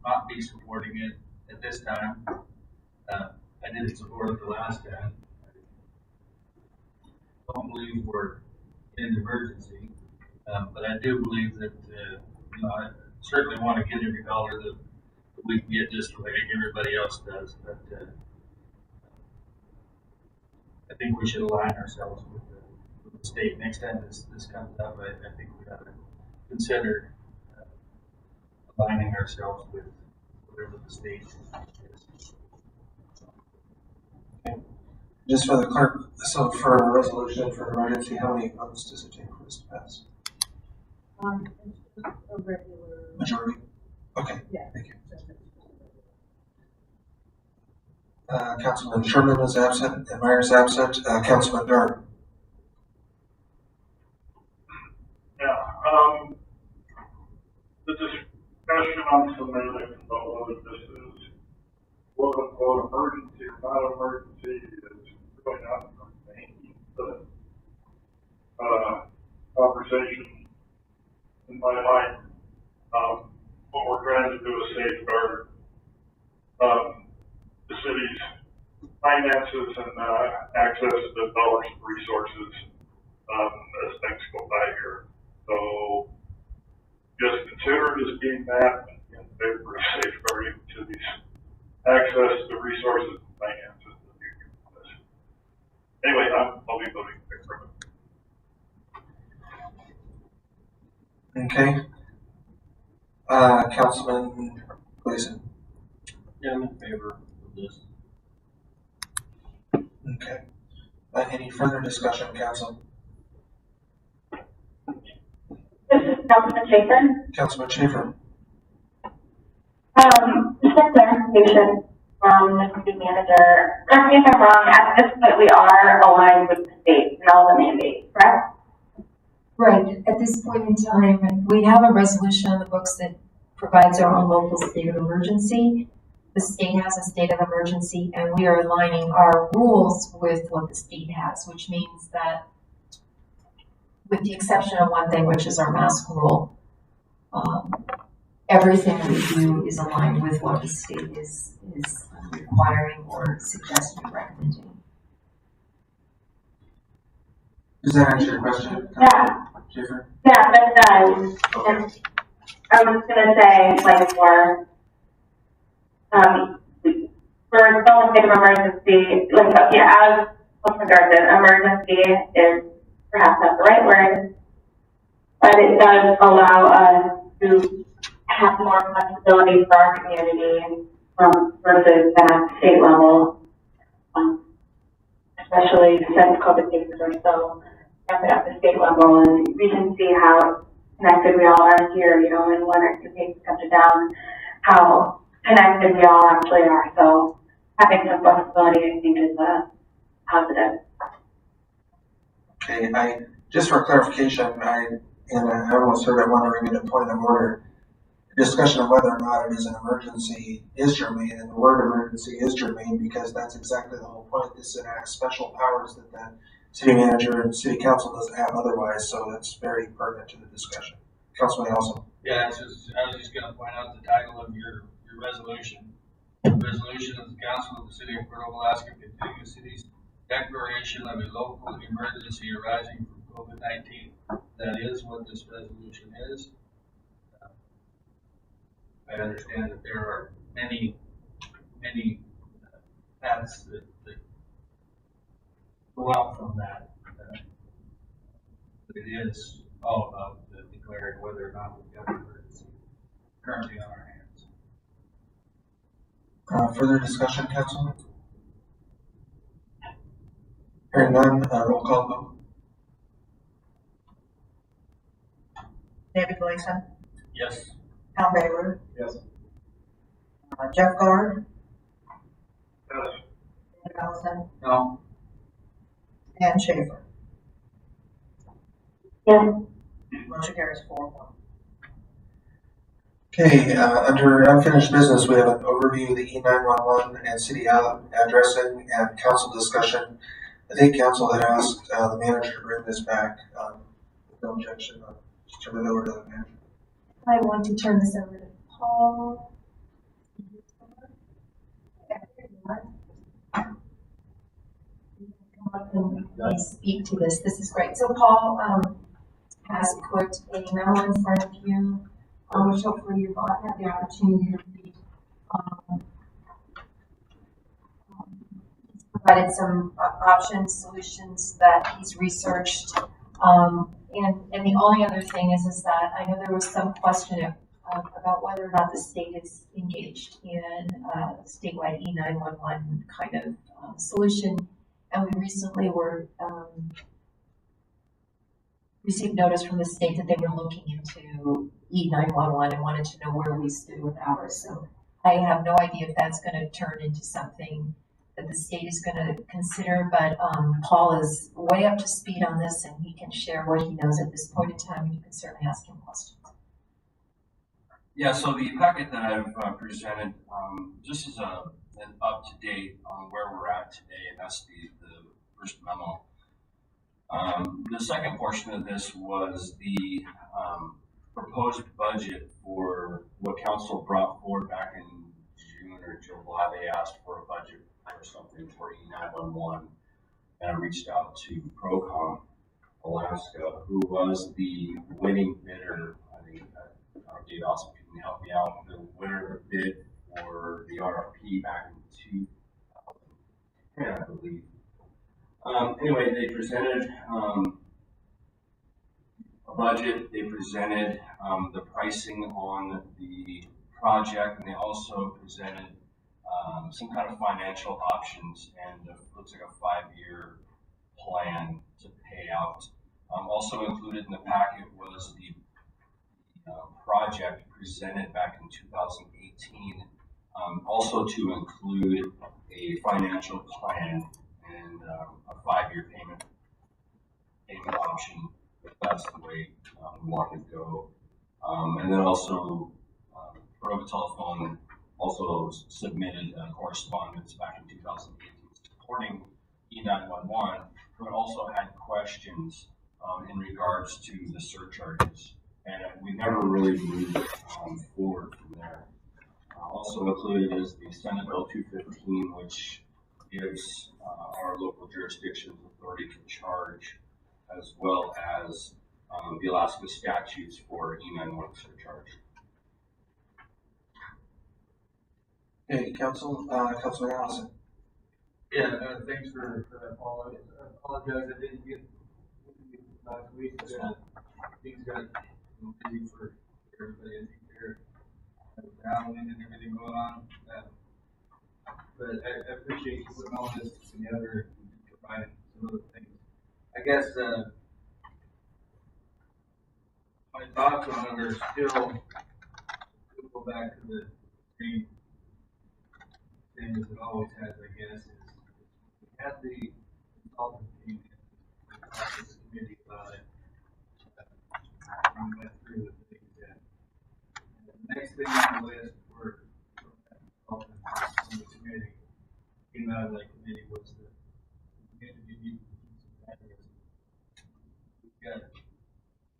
not be supporting it at this time. I didn't support it the last time. I don't believe we're in an emergency, but I do believe that I certainly want to get every dollar that we can get just like everybody else does. But I think we should align ourselves with the state. Next time this comes up, I think we got to consider aligning ourselves with whatever the state is. Just for the clerk, so for a resolution for emergency, how many votes does it take for this to pass? A regular. Majority? Okay, Yeah. thank you. Councilman Sherman is absent, and Meyer is absent. Councilman Dart. Yeah, the discussion on semantics about whether this is quote unquote emergency or not emergency is really not the main conversation in my mind. What we're trying to do is safeguard the city's finances and access to dollars and resources as things go by here. So just consider it as being that in favor of safeguarding cities' access to resources and finances in the future. Anyway, I'll be voting in favor of it. Okay. Councilman Gleason. Yeah, I'm in favor of this. Okay. Any further discussion, council? This is Councilman Schaefer. Councilman Schaefer. Just a clarification from the city manager. Correct me if I'm wrong, at this point we are aligned with the state and all the mandates, correct? Right, at this point in time, we have a resolution on the books that provides our own local state of emergency. The state has a state of emergency, and we are aligning our rules with what the state has, which means that, with the exception of one thing, which is our mask rule, everything we do is aligned with what the state is requiring or suggesting or recommending. Does that answer your question? Yeah. Jennifer? Yeah, that does. And I was gonna say, like, for still a state of emergency, like, yeah, as with regards to emergency is perhaps not the right word, but it does allow us to have more flexibility for our community versus at the state level, especially since COVID cases are so rampant at the state level, and we can see how connected we all are here, you know, and when our cases come down, how connected we all actually are. So having some flexibility, I think, is a positive. Okay, just for clarification, I almost heard it wondering in a point of order. The discussion of whether or not it is an emergency is germane, and the word emergency is germane because that's exactly the whole point. This enacts special powers that the city manager and city council doesn't have otherwise, so that's very pertinent to the discussion. Councilman Nelson. Yeah, I was just gonna point out the title of your resolution. The resolution of the council of the city of Cordova, Alaska, continuing the city's declaration of a local emergency arising from COVID-19. That is what this resolution is. I understand that there are many paths that go out from that. But it is all about declaring whether or not we've got an emergency currently on our hands. Further discussion, council? Hearing none, roll call vote. David Gleason, Yes. Tom Baylor, Yes. Jeff Guard, Yes. David Allison, No. and Schaefer. Yes. Motion carries 4-1. Okay, under unfinished business, we have an overview of the E911 and city addressing and council discussion. I think council had asked the manager to bring this back. With no objection, I'll just turn it over to the manager. I want to turn this over to Paul. Come up and speak to this. This is great. So Paul has put a memo in front of you, which hopefully you've all had the opportunity to read. He's provided some options, solutions that he's researched. And the only other thing is that I know there was some question about whether or not the state is engaged in a statewide E911 kind of solution. And we recently received notice from the state that they were looking into E911 and wanted to know where we stood with ours. So I have no idea if that's going to turn into something that the state is going to consider, but Paul is way up to speed on this and he can share what he knows at this point in time, and you can certainly ask him questions. Yeah, so the packet that I've presented, just as an up-to-date on where we're at today, and that's the first memo. The second portion of this was the proposed budget for what council brought forward back in June or July. They asked for a budget or something for E911, and I reached out to Procom Alaska, who was the winning bidder. I think Dave also can help me out. The winner of the bid for the RFP back in 2010, I believe. Anyway, they presented a budget. They presented the pricing on the project, and they also presented some kind of financial options, and it looks like a 5-year plan to pay out. Also included in the packet was the project presented back in 2018, also to include a financial plan and a 5-year payment option with that. that's the way we wanted to go. And then also, Cordova Telephone also submitted a correspondence back in 2018 supporting E911, but also had questions in regards to the surcharges. And we never really moved forward from there. Also included is the Senate Bill 215, which gives our local jurisdictions authority to charge, as well as the Alaska statutes for E911 surcharge. Okay, Councilman Allison. Yeah, thanks for that, Paul. I apologize, I didn't get with you last week. Things got busy for everybody. I think they're down and everything going on. But I appreciate you putting all this together and providing some of the things. I guess my thoughts on it are still to go back to the same thing as it always has, I guess, is we had the consultant team in the process committee about it. We went through the things that, and the next thing on the list for that consultant on the committee, came out of that committee was the community needs addresses. We've got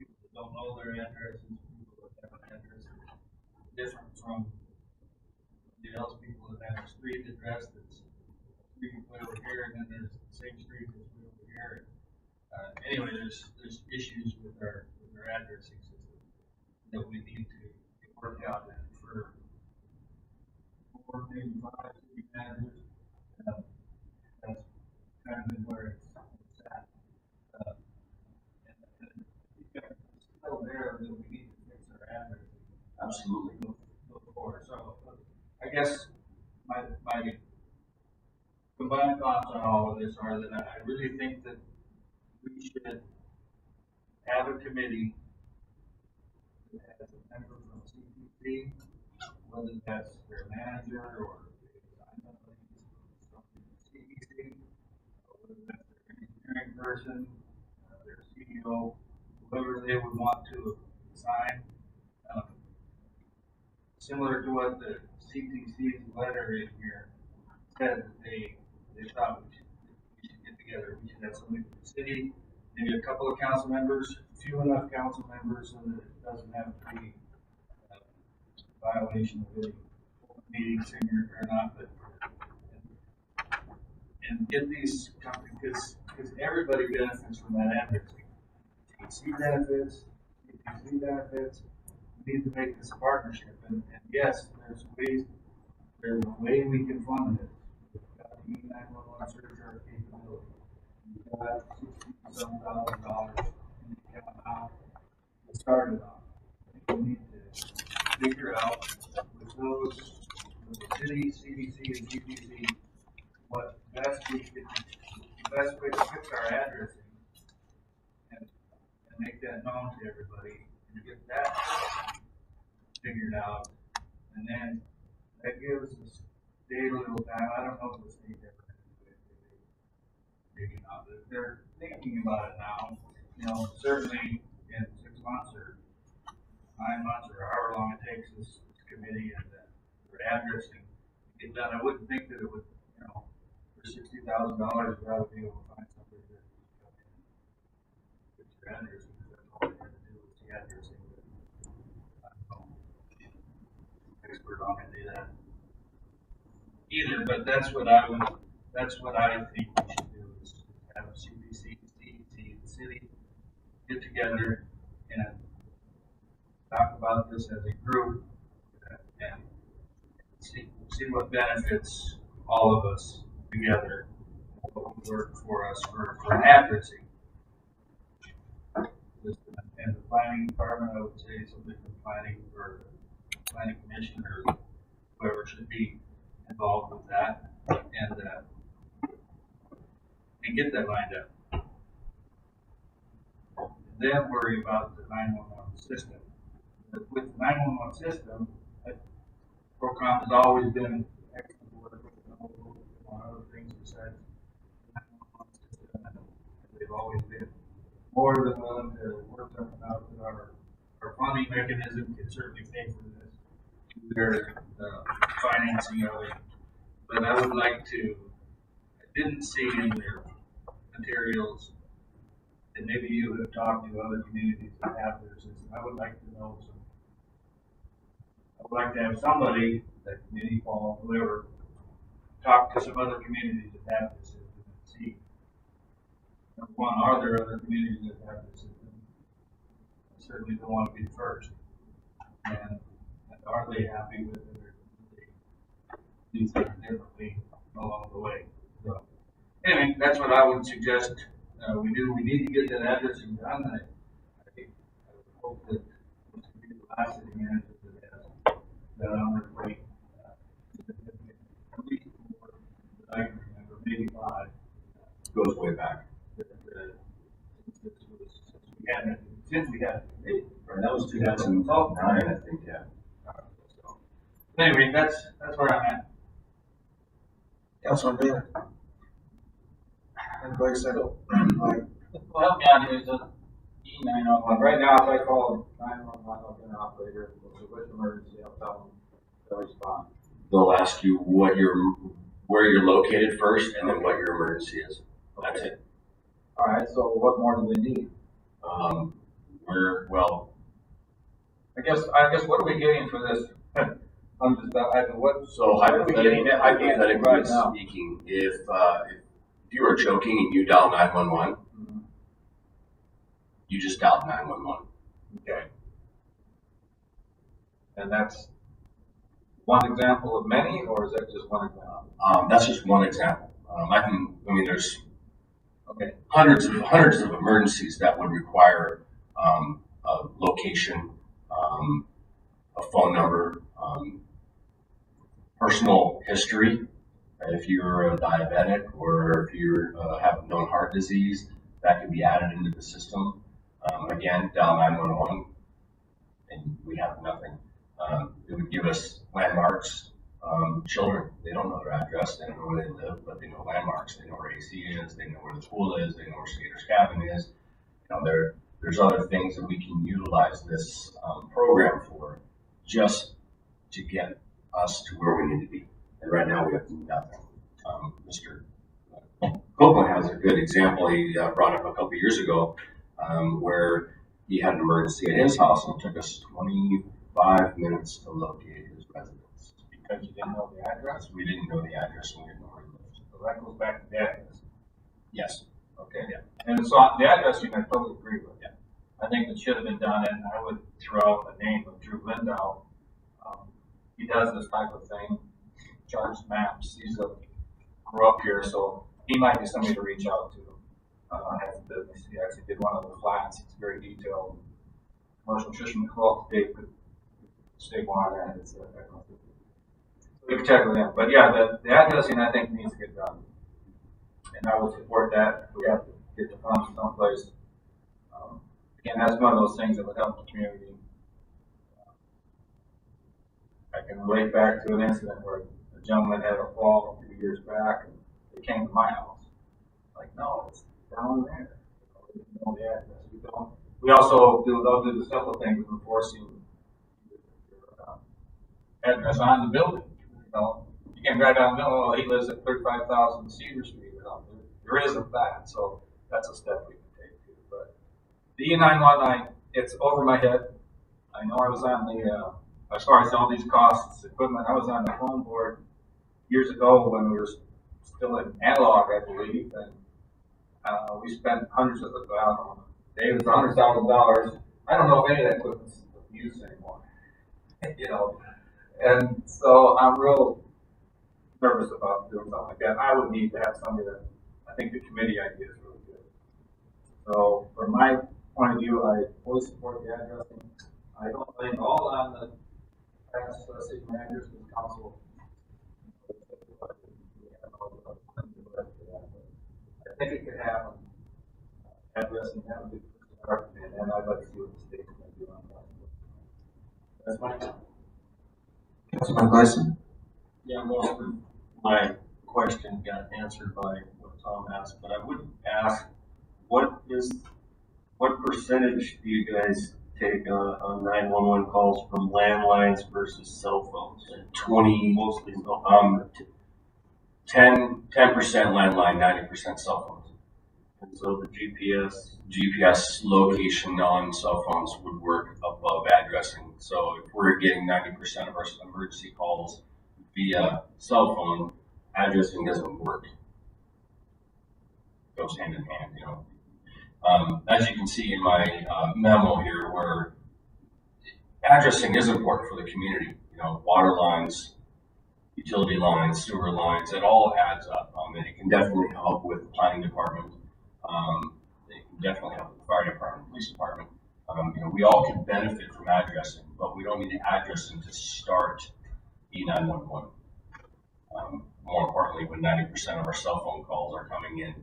people that don't know their addresses, people that have an address different from the else, people that have a street address that's way over here, and then there's the same street that's way over here. Anyway, there's issues with our addressing system that we need to get worked out. And for 4, maybe 5 city managers, that's kind of been where it's at. And it's still there that we need to fix our addressing. Absolutely. Go forward. So I guess my combined thoughts on all of this are that I really think that we should have a committee that has a member from CPC, whether that's their manager or something from CPC, whether that's their engineering person, their CEO, whoever they would want to assign. Similar to what the CPC's letter in here said, that they thought we should get together. We should have somebody from the city, maybe a couple of council members, few enough council members so that it doesn't have to be a violation of any meetings in here or not, but and get these companies, because everybody benefits from that addressing. TC benefits, CPC benefits. We need to make this a partnership, and yes, there's a way we can fund it. We've got the E911 surcharge capability. We've got $60,000 in the account now to start it on. I think we need to figure out with the city, CDC, and GPC, what the best way to fix our addressing and make that known to everybody and get that figured out. And then that gives us a little time. I don't know if the state ever maybe not, but they're thinking about it now. You know, certainly in 6 months or 9 months or however long it takes this committee and for addressing to get done. I wouldn't think that it would, you know, for $60,000 you ought to be able to find somebody that come in and fix your addressing, because that's all they have to do is the addressing. I don't know. Expert on to do that either, but that's what I think we should do is have CPC, CEC, the city get together and talk about this as a group and see what benefits all of us together, what would work for us for an addressing. And the planning department, I would say something from planning or planning commission or whoever should be involved with that, and get that lined up. And then worry about the 911 system. But with the 911 system, ProCom has always been excellent work on other things besides the 911 system, and they've always been more than willing to work something out with our funding mechanism can certainly pay for this, their financing of it. But I would like to, I didn't see in their materials, and maybe you have talked to other communities that have their system. I would like to know some. I would like to have somebody, that community, Paul, whoever, talk to some other communities that have this system and see. Number one, are there other communities that have this system? I certainly don't want to be the first. And are they happy with it, or do they do things differently along the way? So, anyway, that's what I would suggest. We need to get that addressing done. I would hope that this could be the last of the answers that has that on their plate. At least 4 that I can remember, maybe 5. Goes way back. Since we had it. Right, that was 2009, I think, yeah. So, anyway, that's where I'm at. Councilman Bailey. And like I said, like, Well, help me out here. It's a E911. Right now, if I call 911, I'll get an operator. With emergency, I'll tell them to respond. They'll ask you where you're located first, and then what your emergency is. That's it. All right. So, what more do they need? I guess what are we getting for this? I'm just what? So hypothetically right now? speaking, if you are choking and you dial 911, you just dial 911. Okay. And that's one example of many, or is that just one example? That's just one example. There's hundreds of emergencies that would require a location, a phone number, personal history. If you're a diabetic or if you have known heart disease, that can be added into the system. Again, dial 911, and we have nothing. It would give us landmarks. Children, they don't know their address, they don't know where they live, but they know landmarks. They know where AC is, they know where the pool is, they know where Skater's Cabin is. There's other things that we can utilize this program for, just to get us to where we need to be. And right now we have nothing. Mr. Copeland has a good example he brought up a couple years ago, where he had an emergency at his house and it took us 25 minutes to locate his residence. Because you didn't know the address? We didn't know the address and we didn't know where he lived. So that goes back to the address. Yes. Okay. Yeah. And so the address, I totally agree with. Yeah. I think it should have been done, and I would throw out the name of Drew Lindow. He does this type of thing, charts maps. Grew up here, so he might be somebody to reach out to. Has a business. He actually did one of the flats. It's very detailed. Commercial nutrition club. Dave could stay on that. It's we can check with him. But yeah, the addressing I think needs to get done, and I would support that. We have to get the funds someplace. Again, that's one of those things that would help the community. I can relate back to an incident where a gentleman had a fall a few years back, and they came to my house. Like, no, it's down there. We don't know the address. We don't. We also do the simple things of enforcing your address on the building. You can drive down the middle. Oh, he lives at 35,000 Cedar Street. There isn't that, so that's a step we can take too. But the E911, it's over my head. I know I was on the as far as all these costs, equipment, I was on the home board years ago when we were still in analog, I believe, and we spent hundreds of thousands. Dave, it was $100,000. I don't know if any of that equipment's used anymore. And so I'm real nervous about doing something like that. I would need to have somebody that I think the committee idea is really good. So from my point of view, I fully support the addressing. I don't blame all on the past city managers and council. I think it could happen. Addressing that would be start, and then I'd like to see what the state's going to do on that. That's my time. Councilman Gleason. Yeah, most of my question got answered by what Tom asked, but I would ask, what is what percentage do you guys take on 911 calls from landlines versus cell phones? 20, Mostly cell 10% landline, 90% cell phones. And so the GPS location on cell phones would work above addressing. So if we're getting 90% of our emergency calls via cell phone, addressing doesn't work. It goes hand in hand, you know. As you can see in my memo here, where addressing is important for the community. You know, water lines, utility lines, sewer lines, it all adds up. And it can definitely help with the planning department. It can definitely help with the fire department, police department. You know, we all can benefit from addressing, but we don't need addressing to start E911. More importantly, when 90% of our cell phone calls are coming in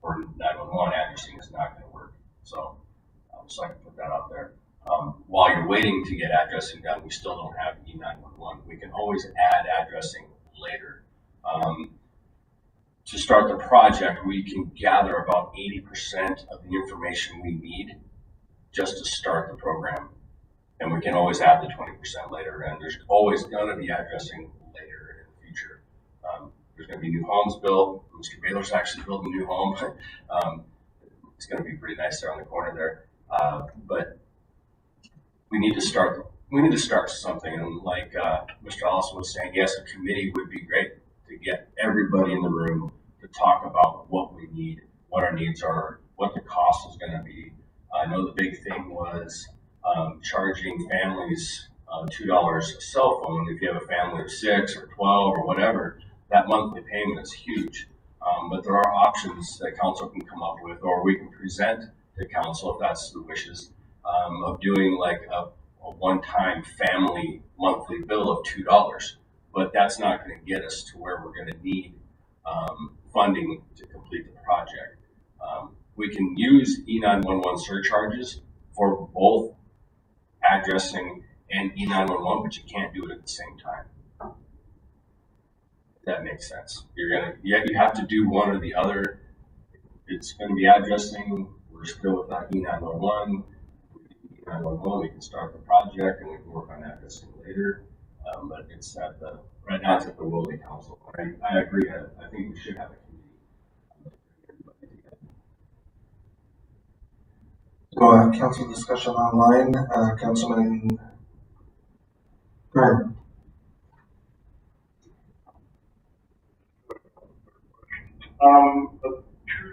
for 911, addressing is not going to work. So I can put that out there. While you're waiting to get addressing done, we still don't have E911. We can always add addressing later. To start the project, we can gather about 80% of the information we need just to start the program. And we can always add the 20% later. And there's always going to be addressing later in the future. There's going to be new homes built. Mr. Baylor's actually building a new home. It's going to be pretty nice there on the corner there. But we need to start something. And like Mr. Allison was saying, yes, a committee would be great to get everybody in the room to talk about what we need, what our needs are, what the cost is going to be. I know the big thing was charging families $2 a cell phone. If you have a family of 6 or 12 or whatever, that monthly payment is huge. But there are options that council can come up with, or we can present to council if that's the wishes, of doing like a one-time family monthly bill of $2. But that's not going to get us to where we're going to need funding to complete the project. We can use E911 surcharges for both addressing and E911, but you can't do it at the same time. If that makes sense. You have to do one or the other. It's going to be addressing. We're still without E911. E911, we can start the project and we can work on addressing later. But it's right now it's at the will of the council. I agree. I think we should have a committee. So, council discussion online. Councilman Graham. The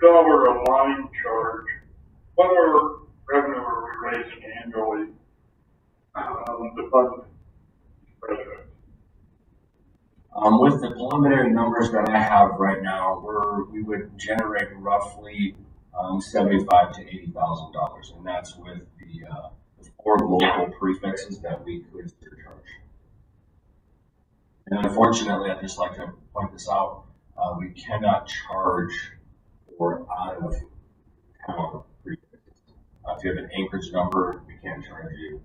$2 a line charge, what revenue are we raising annually to fund these projects? With the preliminary numbers that I have right now, we would generate roughly $75,000 to $80,000, and that's with the 4 local prefixes that we could surcharge. And unfortunately, I'd just like to point this out, we cannot charge for out of town prefixes. If you have an Anchorage number, we can't charge you.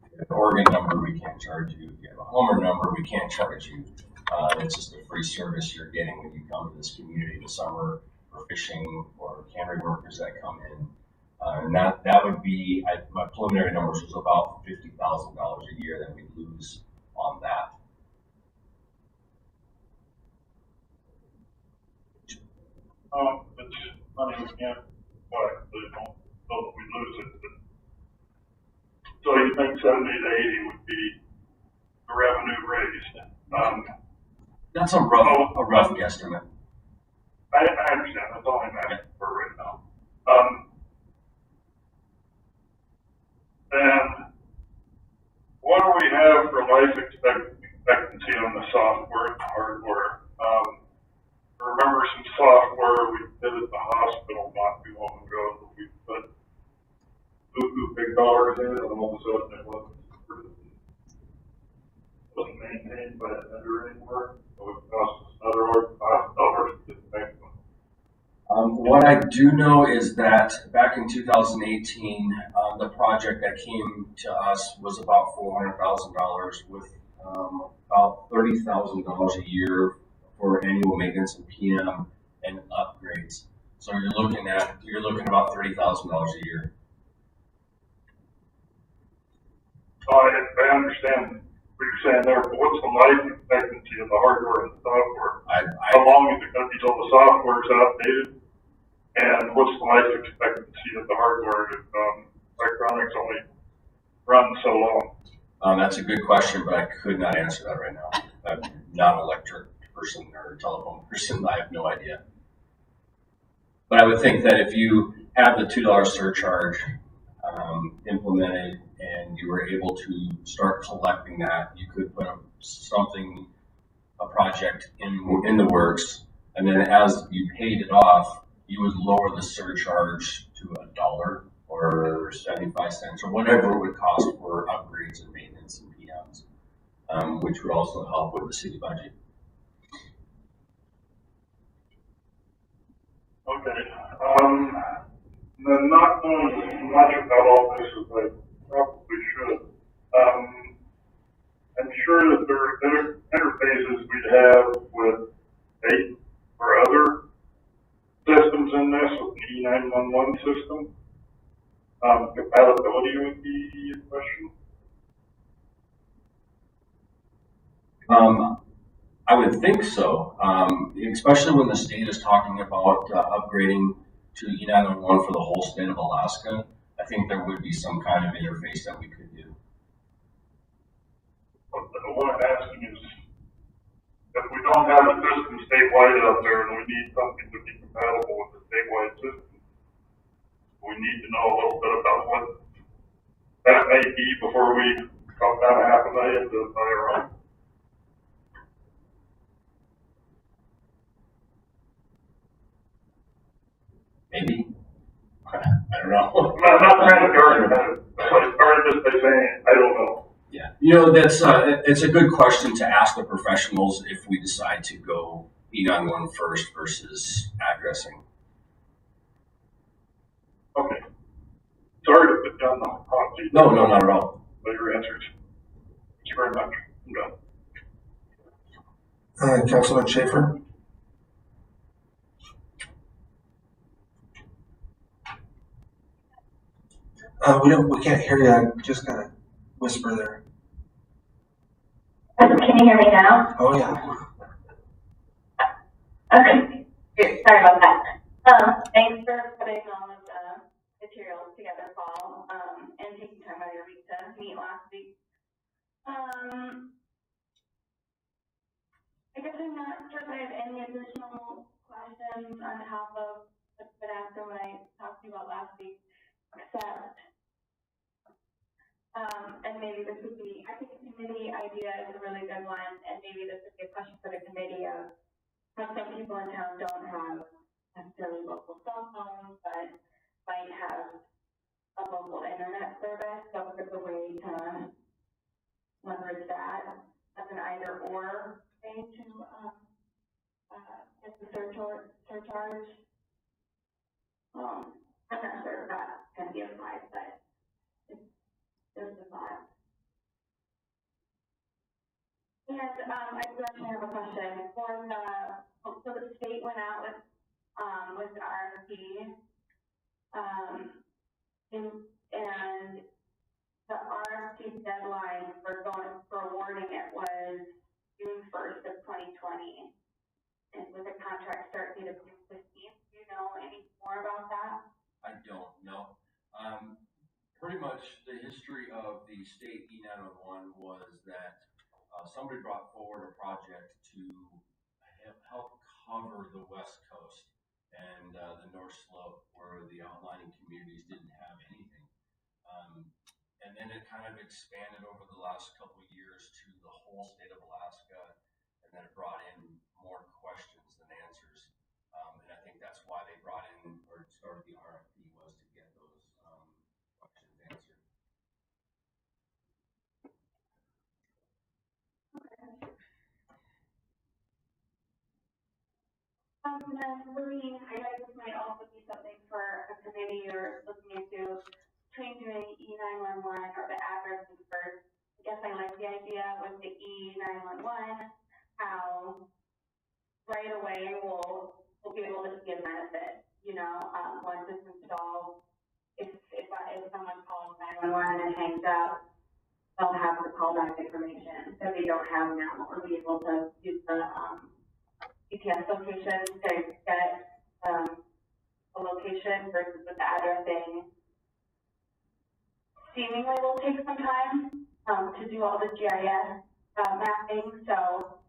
If you have an Oregon number, we can't charge you. If you have a Homer number, we can't charge you. It's just a free service you're getting when you come to this community this summer for fishing or cannery workers that come in. And that would be, my preliminary numbers was about $50,000 a year that we lose on that. It's money we can't collect, so don't know that we lose it. But, so you think 70 to 80 would be the revenue raised? That's a rough guesstimate. I understand. That's all I'm asking for right now. And what do we have for life expectancy on the software and hardware? I remember some software we did at the hospital not too long ago that we put big dollars in, and all of a sudden it wasn't maintained by the vendor anymore. So it cost us another $5 to get the next one. What I do know is that back in 2018, the project that came to us was about $400,000 with about $30,000 a year for annual maintenance and PM and upgrades. So you're looking about $30,000 a year understand what you're saying there, but what's the life expectancy of the hardware and the software? I, How long is it gonna be till the software is outdated? And what's the life expectancy of the hardware if, electronics only run so long? That's a good question, but I could not answer that right now. I'm not an electric person or a telephone person. I have no idea. But I would think that if you have the $2 surcharge implemented and you were able to start collecting that, you could put a project in the works, and then as you paid it off, you would lower the surcharge to $1 or 75 cents or whatever it would cost for upgrades and maintenance and PMs, which would also help with the city budget. Okay, then not knowing as much about all this as I probably should, I'm sure that there are interfaces we'd have with state or other systems in this, with the E911 system. Compatibility would be a question. I would think so, especially when the state is talking about upgrading to E911 for the whole state of Alaska. I think there would be some kind of interface that we could do. What I'm asking is, if we don't have a system statewide out there and we need something to be compatible with the statewide system, we need to know a little bit about what that may be before we come down $500,000 to buy our own. Maybe. I don't know. I'm not trying to argue about it. I started just by saying, I don't know. Yeah, that's it's a good question to ask the professionals if we decide to go E911 first versus addressing. Okay. Sorry to put down the hot seat. No, not at all. But your answers. Thank you very much. I'm done. Councilman Schaefer? We can't hear you. I'm just gonna whisper there. Can you hear me now? Oh yeah. Okay, good. Sorry about that. Thanks for putting all of the materials together, Paul, and taking time out of your week to meet last week. I guess I'm not sure if I have any additional questions on top of what's been asked or what I talked to you about last week, except, and maybe this would be, I think the committee idea is a really good one, and maybe this would be a question for the committee of how some people in town don't have necessarily local cell phones, but might have a local internet service, so if there's a way to leverage that as an either or way to get the surcharge. I'm not sure if that's going to be applied, but it's just a thought. And I do actually have a question for so the state went out with an RFP, and the RFP deadline for awarding it was June 1st of 2020, and with a contract start date of June 15th. Do you know any more about that? I don't know. Pretty much the history of the state E911 was that somebody brought forward a project to help cover the West Coast and the North Slope, where the outlying communities didn't have anything. And then it kind of expanded over the last couple of years to the whole state of Alaska, and then it brought in more questions than answers. And I think that's why they brought in or started the RFP, was to get those questions answered. And then for me, I guess this might also be something for a committee or looking into changing E911 or the addressing first. I guess I like the idea with the E911, how right away we'll be able to see a benefit, once it's installed. If someone calls 911 and hangs up, they'll have the callback information that they don't have now, or be able to use the GPS location to get a location versus with the addressing. Seemingly will take some time to do all the GIS mapping, so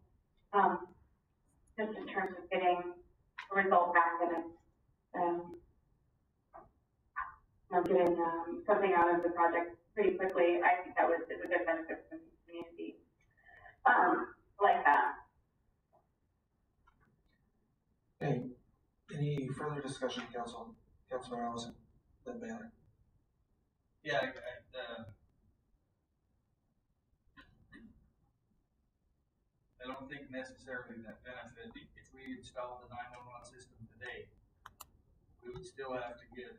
just in terms of getting a result back and getting something out of the project pretty quickly, I think that is a good benefit for the community. Like that. Okay, any further discussion, Council? Councilor Allison, then Baylor. Yeah, I don't think necessarily that benefit, if we install the 911 system today, we would still have to get,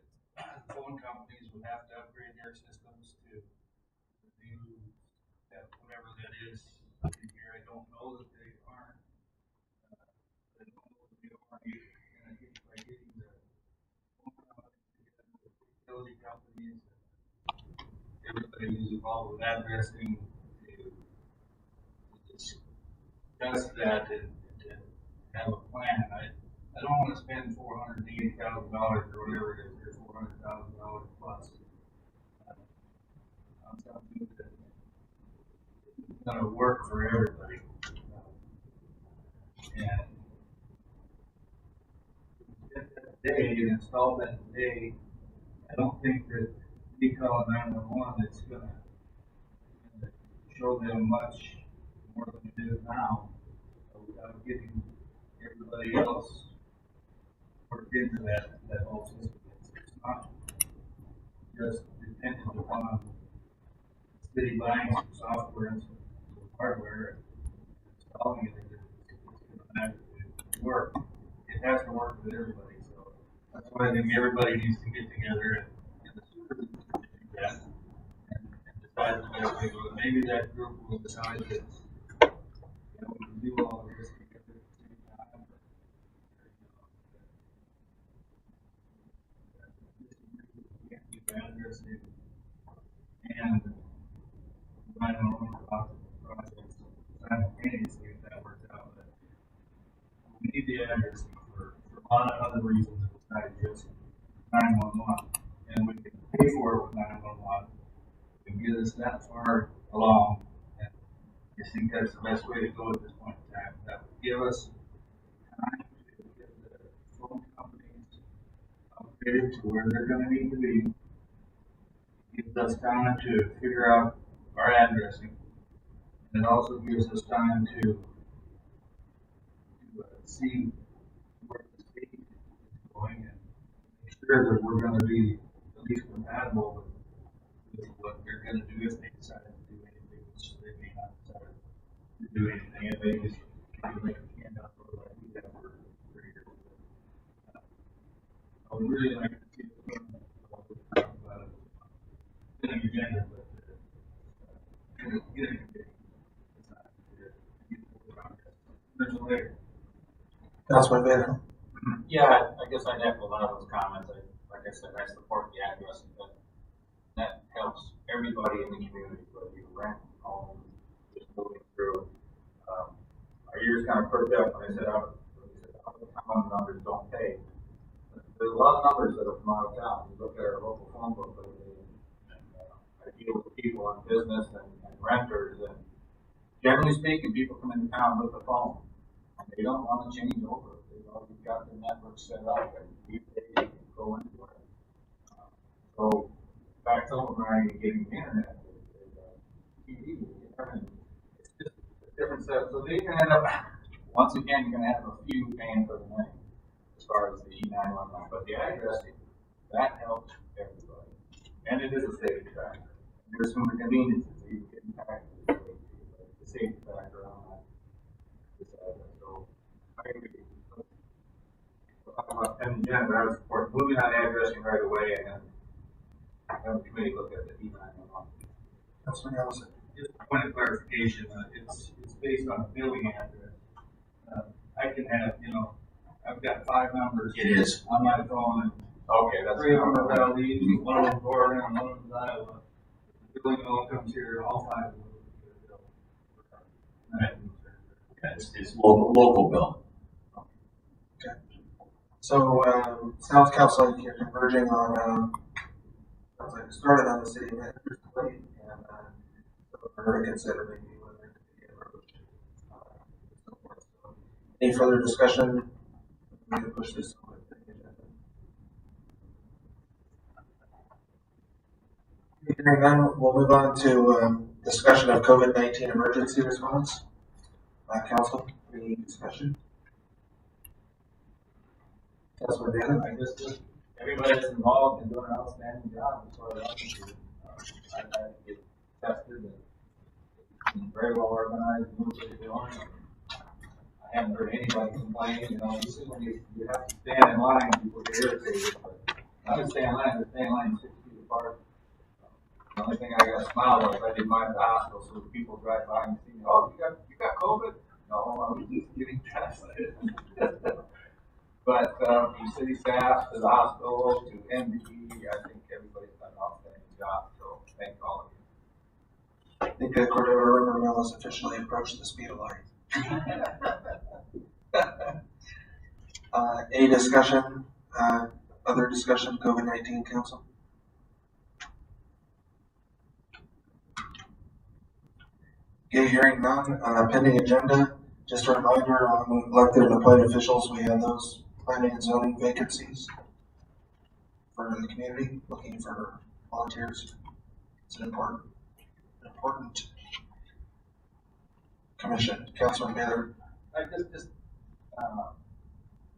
phone companies would have to upgrade their systems to the new, whatever that is. Here, I don't know that they aren't. I don't know that they are either. And I think by getting the phone companies together with utility companies, everybody who's involved with addressing to discuss that and to have a plan. I don't want to spend $480,000 or whatever it is, or $400,000 plus on something that is going to work for everybody. And get that today and install that today, I don't think that we call 911 that's going to show them much more than it is now, without getting everybody else worked into that whole system. It's not just dependent upon the city buying some software and some hardware and installing it. It's going to have to work. It has to work with everybody. So that's why I think everybody needs to get together and do that and decide the best way to do it. Maybe that group will decide that we can do all of this together at the same time. Addressing and 911 projects simultaneously if that works out. But we need the addressing for a lot of other reasons besides just 911. And we can pay for it with 911 and get us that far along. And I think that's the best way to go at this point in time. That would give us time to get the phone companies upgraded to where they're going to need to be. Gives us time to figure out our addressing. And it also gives us time to see where the state is going and make sure that we're going to be at least compatible with what they're going to do if they decide to do anything, which they may not decide to do anything. And they just make a handout for like we have for years. I would really like to see the about it. An agenda, but getting later. Councilman Baylor. Yeah, I guess I'd echo one of those comments. Like I said, I support the addressing, but that helps everybody in the community, whether you rent, home, just moving through. Our ears kind of perked up when I said, the common numbers don't pay. But there's a lot of numbers that are from out of town. You look at our local phone book lately. I deal with people in business and renters, and generally speaking, people come into town with a phone, and they don't want to change over. They've already got their network set up, and they can go into it. So, back to them, right, getting internet, TV, it's just a different set. So they can end up, once again, you're going to have a few paying for the money as far as the E911, but the addressing, that helps everybody. And it is a safety factor. There's some conveniences that you can impact the safety factor on that. So I agree. We'll talk about pen and jen, but I would support moving on addressing right away and then have the committee look at the E911. That's what I was saying. Just a point of clarification, it's based on a billing address. I can have, I've got 5 numbers. It is. On my phone. And Okay, that's 3 of them are Valdez, 1 of them Oregon, and 1 of them Iowa. The when it all comes here, all five of them. Yeah, it's local bill. So, sounds council like you're converging on, sounds like it started on the city manager's plate, and, so we're to consider maybe whether it could be approached. So forth. So, any further discussion? We can push this on the agenda. Hearing none, we'll move on to, discussion of COVID-19 emergency response. Council, any discussion? Councilman Bannon? I just everybody that's involved in doing an outstanding job as far as I can do. I've had to get tested and it's been very well organized, moves they're doing. I haven't heard anybody complain, you know, usually when you have to stand in line, people get irritated, but I would stay in line, but stay in line 6 feet apart. The only thing I got smiled at, I did mine at the hospital, so the people drive by and see, oh, you got COVID? No, I was just getting tested. But from city staff to the hospital to MDE, I think everybody's done an outstanding job, so thank all of you. I think the Cordova River Mill has officially approached the speed of light. Any discussion, other discussion, COVID-19 council? Okay, hearing none, pending agenda, just a reminder on elected and appointed officials, we have those planning and zoning vacancies for the community, looking for volunteers. It's an important commission. Councilman Baylor. I just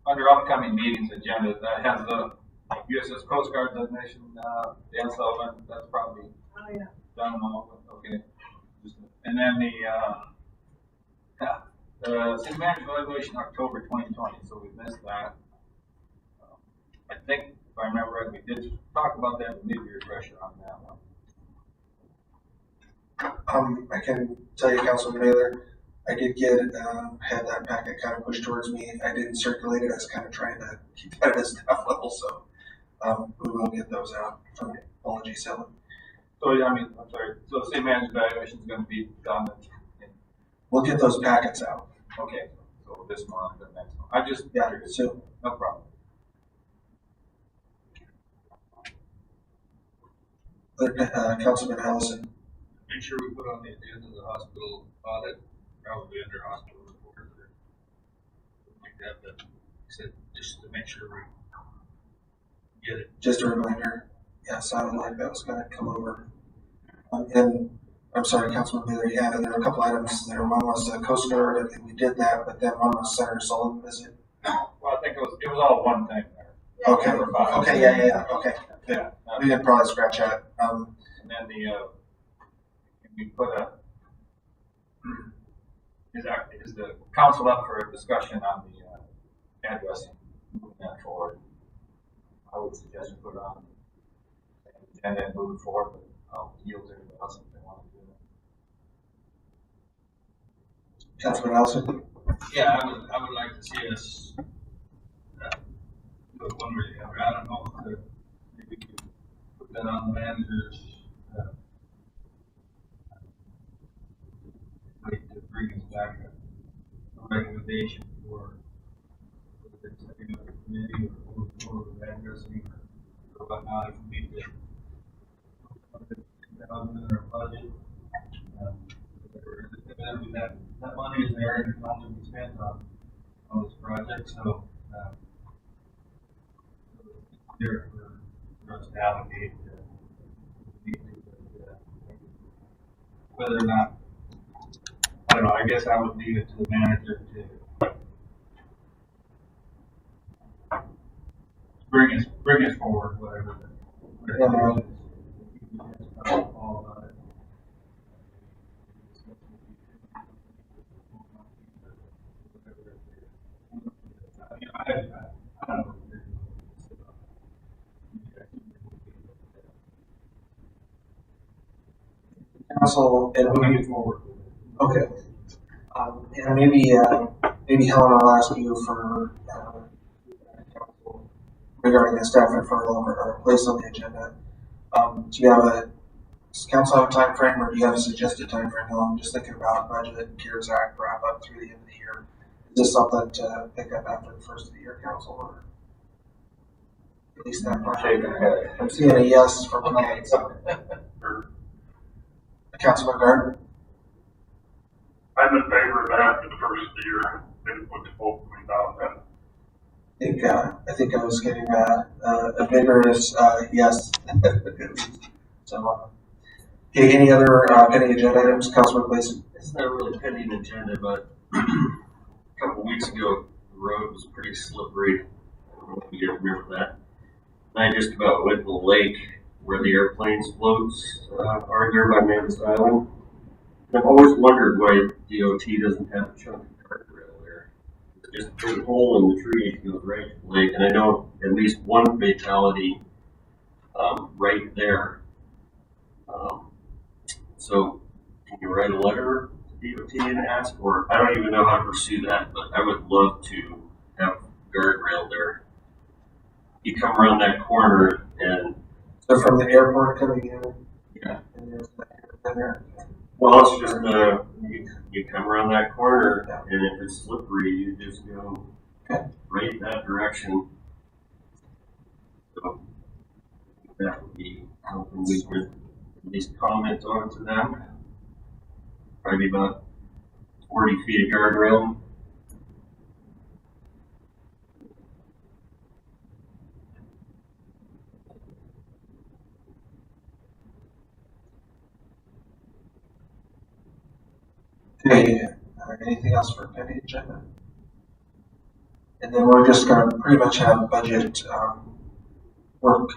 under upcoming meetings agenda, that has the USS Coast Guard designation, Dan Sullivan, that's probably done and all, okay. And then the city manager evaluation October 2020, so we missed that. I think, if I remember right, we did talk about that, but maybe refresher on that one. I can tell you, Councilman Baylor, I did get had that packet kind of pushed towards me. I didn't circulate it. I was kind of trying to keep that at a staff level, so we will get those out. Apologies, Ellen. So yeah, I mean, I'm sorry. So city manager evaluation is going to be done. We'll get those packets out. Okay. So this month and next month. I just so no problem. Councilman Allison. Make sure we put on the agenda the hospital audit, probably under hospital report or something like that. But said just to make sure we get it. Just a reminder. Yeah, sounded like that was going to come over. And I'm sorry, Councilman Baylor, yeah, and there were a couple items there. One was Coast Guard, I think we did that, but then one was Senator Sullivan visit. Well, I think it was all one thing there. Okay. Okay. Yeah. Okay. Good. Yeah. We didn't probably scratch that. And then we put is the council up for a discussion on the addressing, moving that forward? I would suggest we put it on the agenda and move it forward, but I'll yield to everybody else if they want to do that. Councilman Allison? Yeah, I would like to see us do it one way or the other. I don't know if maybe we could put that on the manager's to bring us back a recommendation for the setting up a committee or the addressing or whatnot. If we need to in our budget, that money is there and can only be spent on this project, so there for us to allocate whether or not, I don't know, I guess I would leave it to the manager to bring us forward, whatever it is. All about it. I don't know. Council, and moving forward. Okay. And maybe Helen, I'll ask you for regarding the staff referral or place on the agenda. Do you have a Does council have a time frame, or do you have a suggested time frame? Well, I'm just thinking about budget and CARES Act wrap up through the end of the year. Is this something to pick up after the first of the year, council, or at least that far? I'm seeing a yes from okay. Councilman Gardner. I'm in favor of that after the first of the year. Maybe put the whole point down then. I think I was getting a vigorous yes. So, okay, any other pending agenda items, Councilman Gleason? It's not really pending agenda, but a couple weeks ago, the road was pretty slippery. I don't know if you guys remember that. And I just about went to the lake where the airplanes floats are there by Manus Island. And I've always wondered why DOT doesn't have a chunk of guardrail there. Just there's a hole in the tree that goes right to the lake, and I know at least one fatality right there. So can you write a letter to DOT and ask, or I don't even know how to pursue that, but I would love to have guardrail there. You come around that corner and so from the airport coming in, yeah, and there's that there. Well, it's just you come around that corner, yeah, and if it's slippery, you just go right in that direction. So that would be something we could at least comment on to them. Probably about 40 feet of guardrail. Okay, anything else for pending agenda? And then we're just going to pretty much have budget work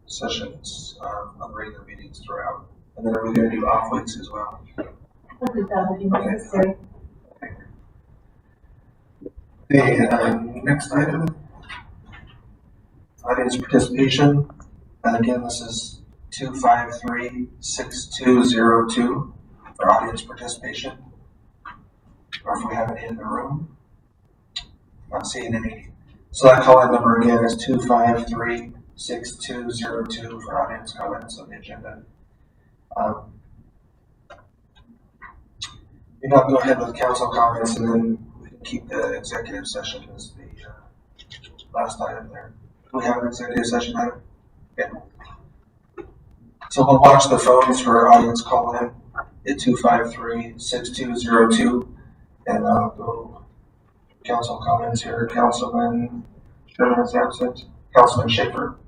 sessions on regular meetings throughout. And then are we going to do off weeks as well? We'll do that if you necessary. Okay, next item. Audience participation. Again, this is 253-6202 for audience participation. Or if we have any in the room. Not seeing any. So that call-in number again is 253-6202 for audience comments on the agenda. You know, go ahead with council comments, and then we can keep the executive session as the last item there. Do we have an executive session item? Yeah. So we'll watch the phones for audience call-in at 253-6202. And I'll go council comments here. Councilman Sherman is absent. Councilman Schaefer.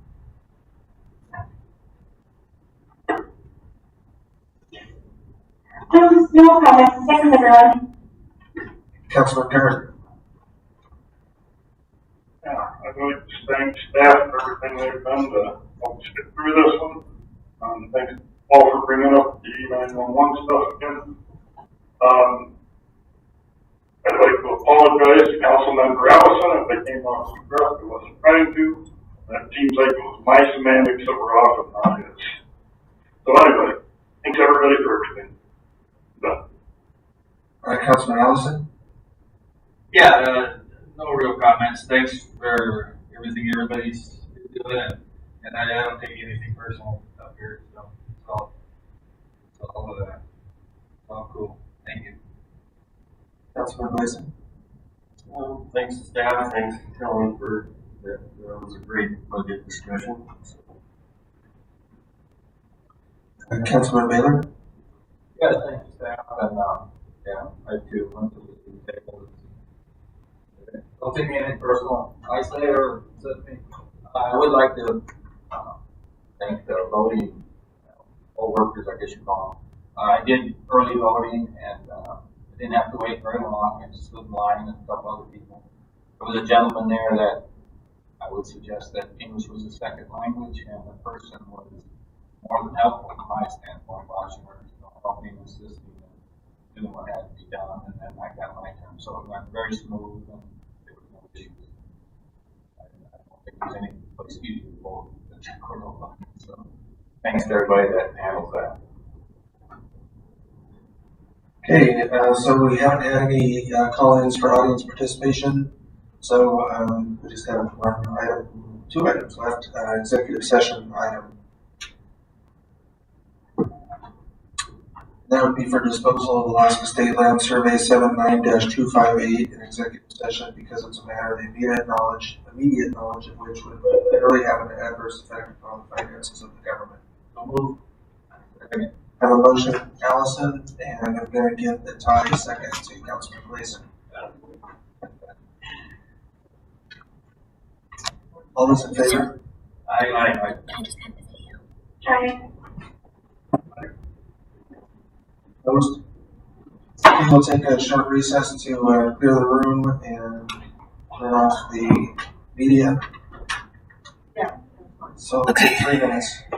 No comments. Thanks, everyone. Councilman Garrett. Yeah, I'd like to thank staff for everything they've done to help us get through this one. Thanks all for bringing up the 911 stuff again. I'd like to apologize to Councilmember Allison if they came off the breath. I wasn't trying to. That seems like it was my semantics that were off and not his. So anyway, thanks everybody for everything. Done. All right, Councilman Allison. Yeah, no real comments. Thanks for everything everybody's doing, and I don't take anything personal up here, so it's all cool. Thank you. Councilman Gleason. Thanks to staff, thanks to Helen for that. That was a great budget discussion. Councilman Baylor. Yeah, thanks staff, and yeah, I too went to the table. Don't take me anything personal. I say or said me. I would like to thank the voting poll workers, I guess you call them. I did early voting, and I didn't have to wait very long. I just stood in line and a couple other people. There was a gentleman there that I would suggest that English was a second language, and the person was more than helpful from my standpoint, watching her, helping, assisting, and doing what had to be done. And then I got my turn, so it went very smooth, and there was no issues. I don't think there's any place easier to vote than Cordova. So thanks to everybody that handles that. Okay, so we haven't had any call-ins for audience participation. So we just have two items left. Executive session item. That would be for disposal of Alaska State Land Survey 79-258 in executive session because it's a matter of immediate knowledge of which would clearly have an adverse effect upon the finances of the government. Have a motion, Allison, and I'm going to give the tie second to Councilman Gleason. All those in favor? Aye. Aye. Opposed? Okay, we'll take a short recess to clear the room and turn off the media. Yeah. So, 3 minutes.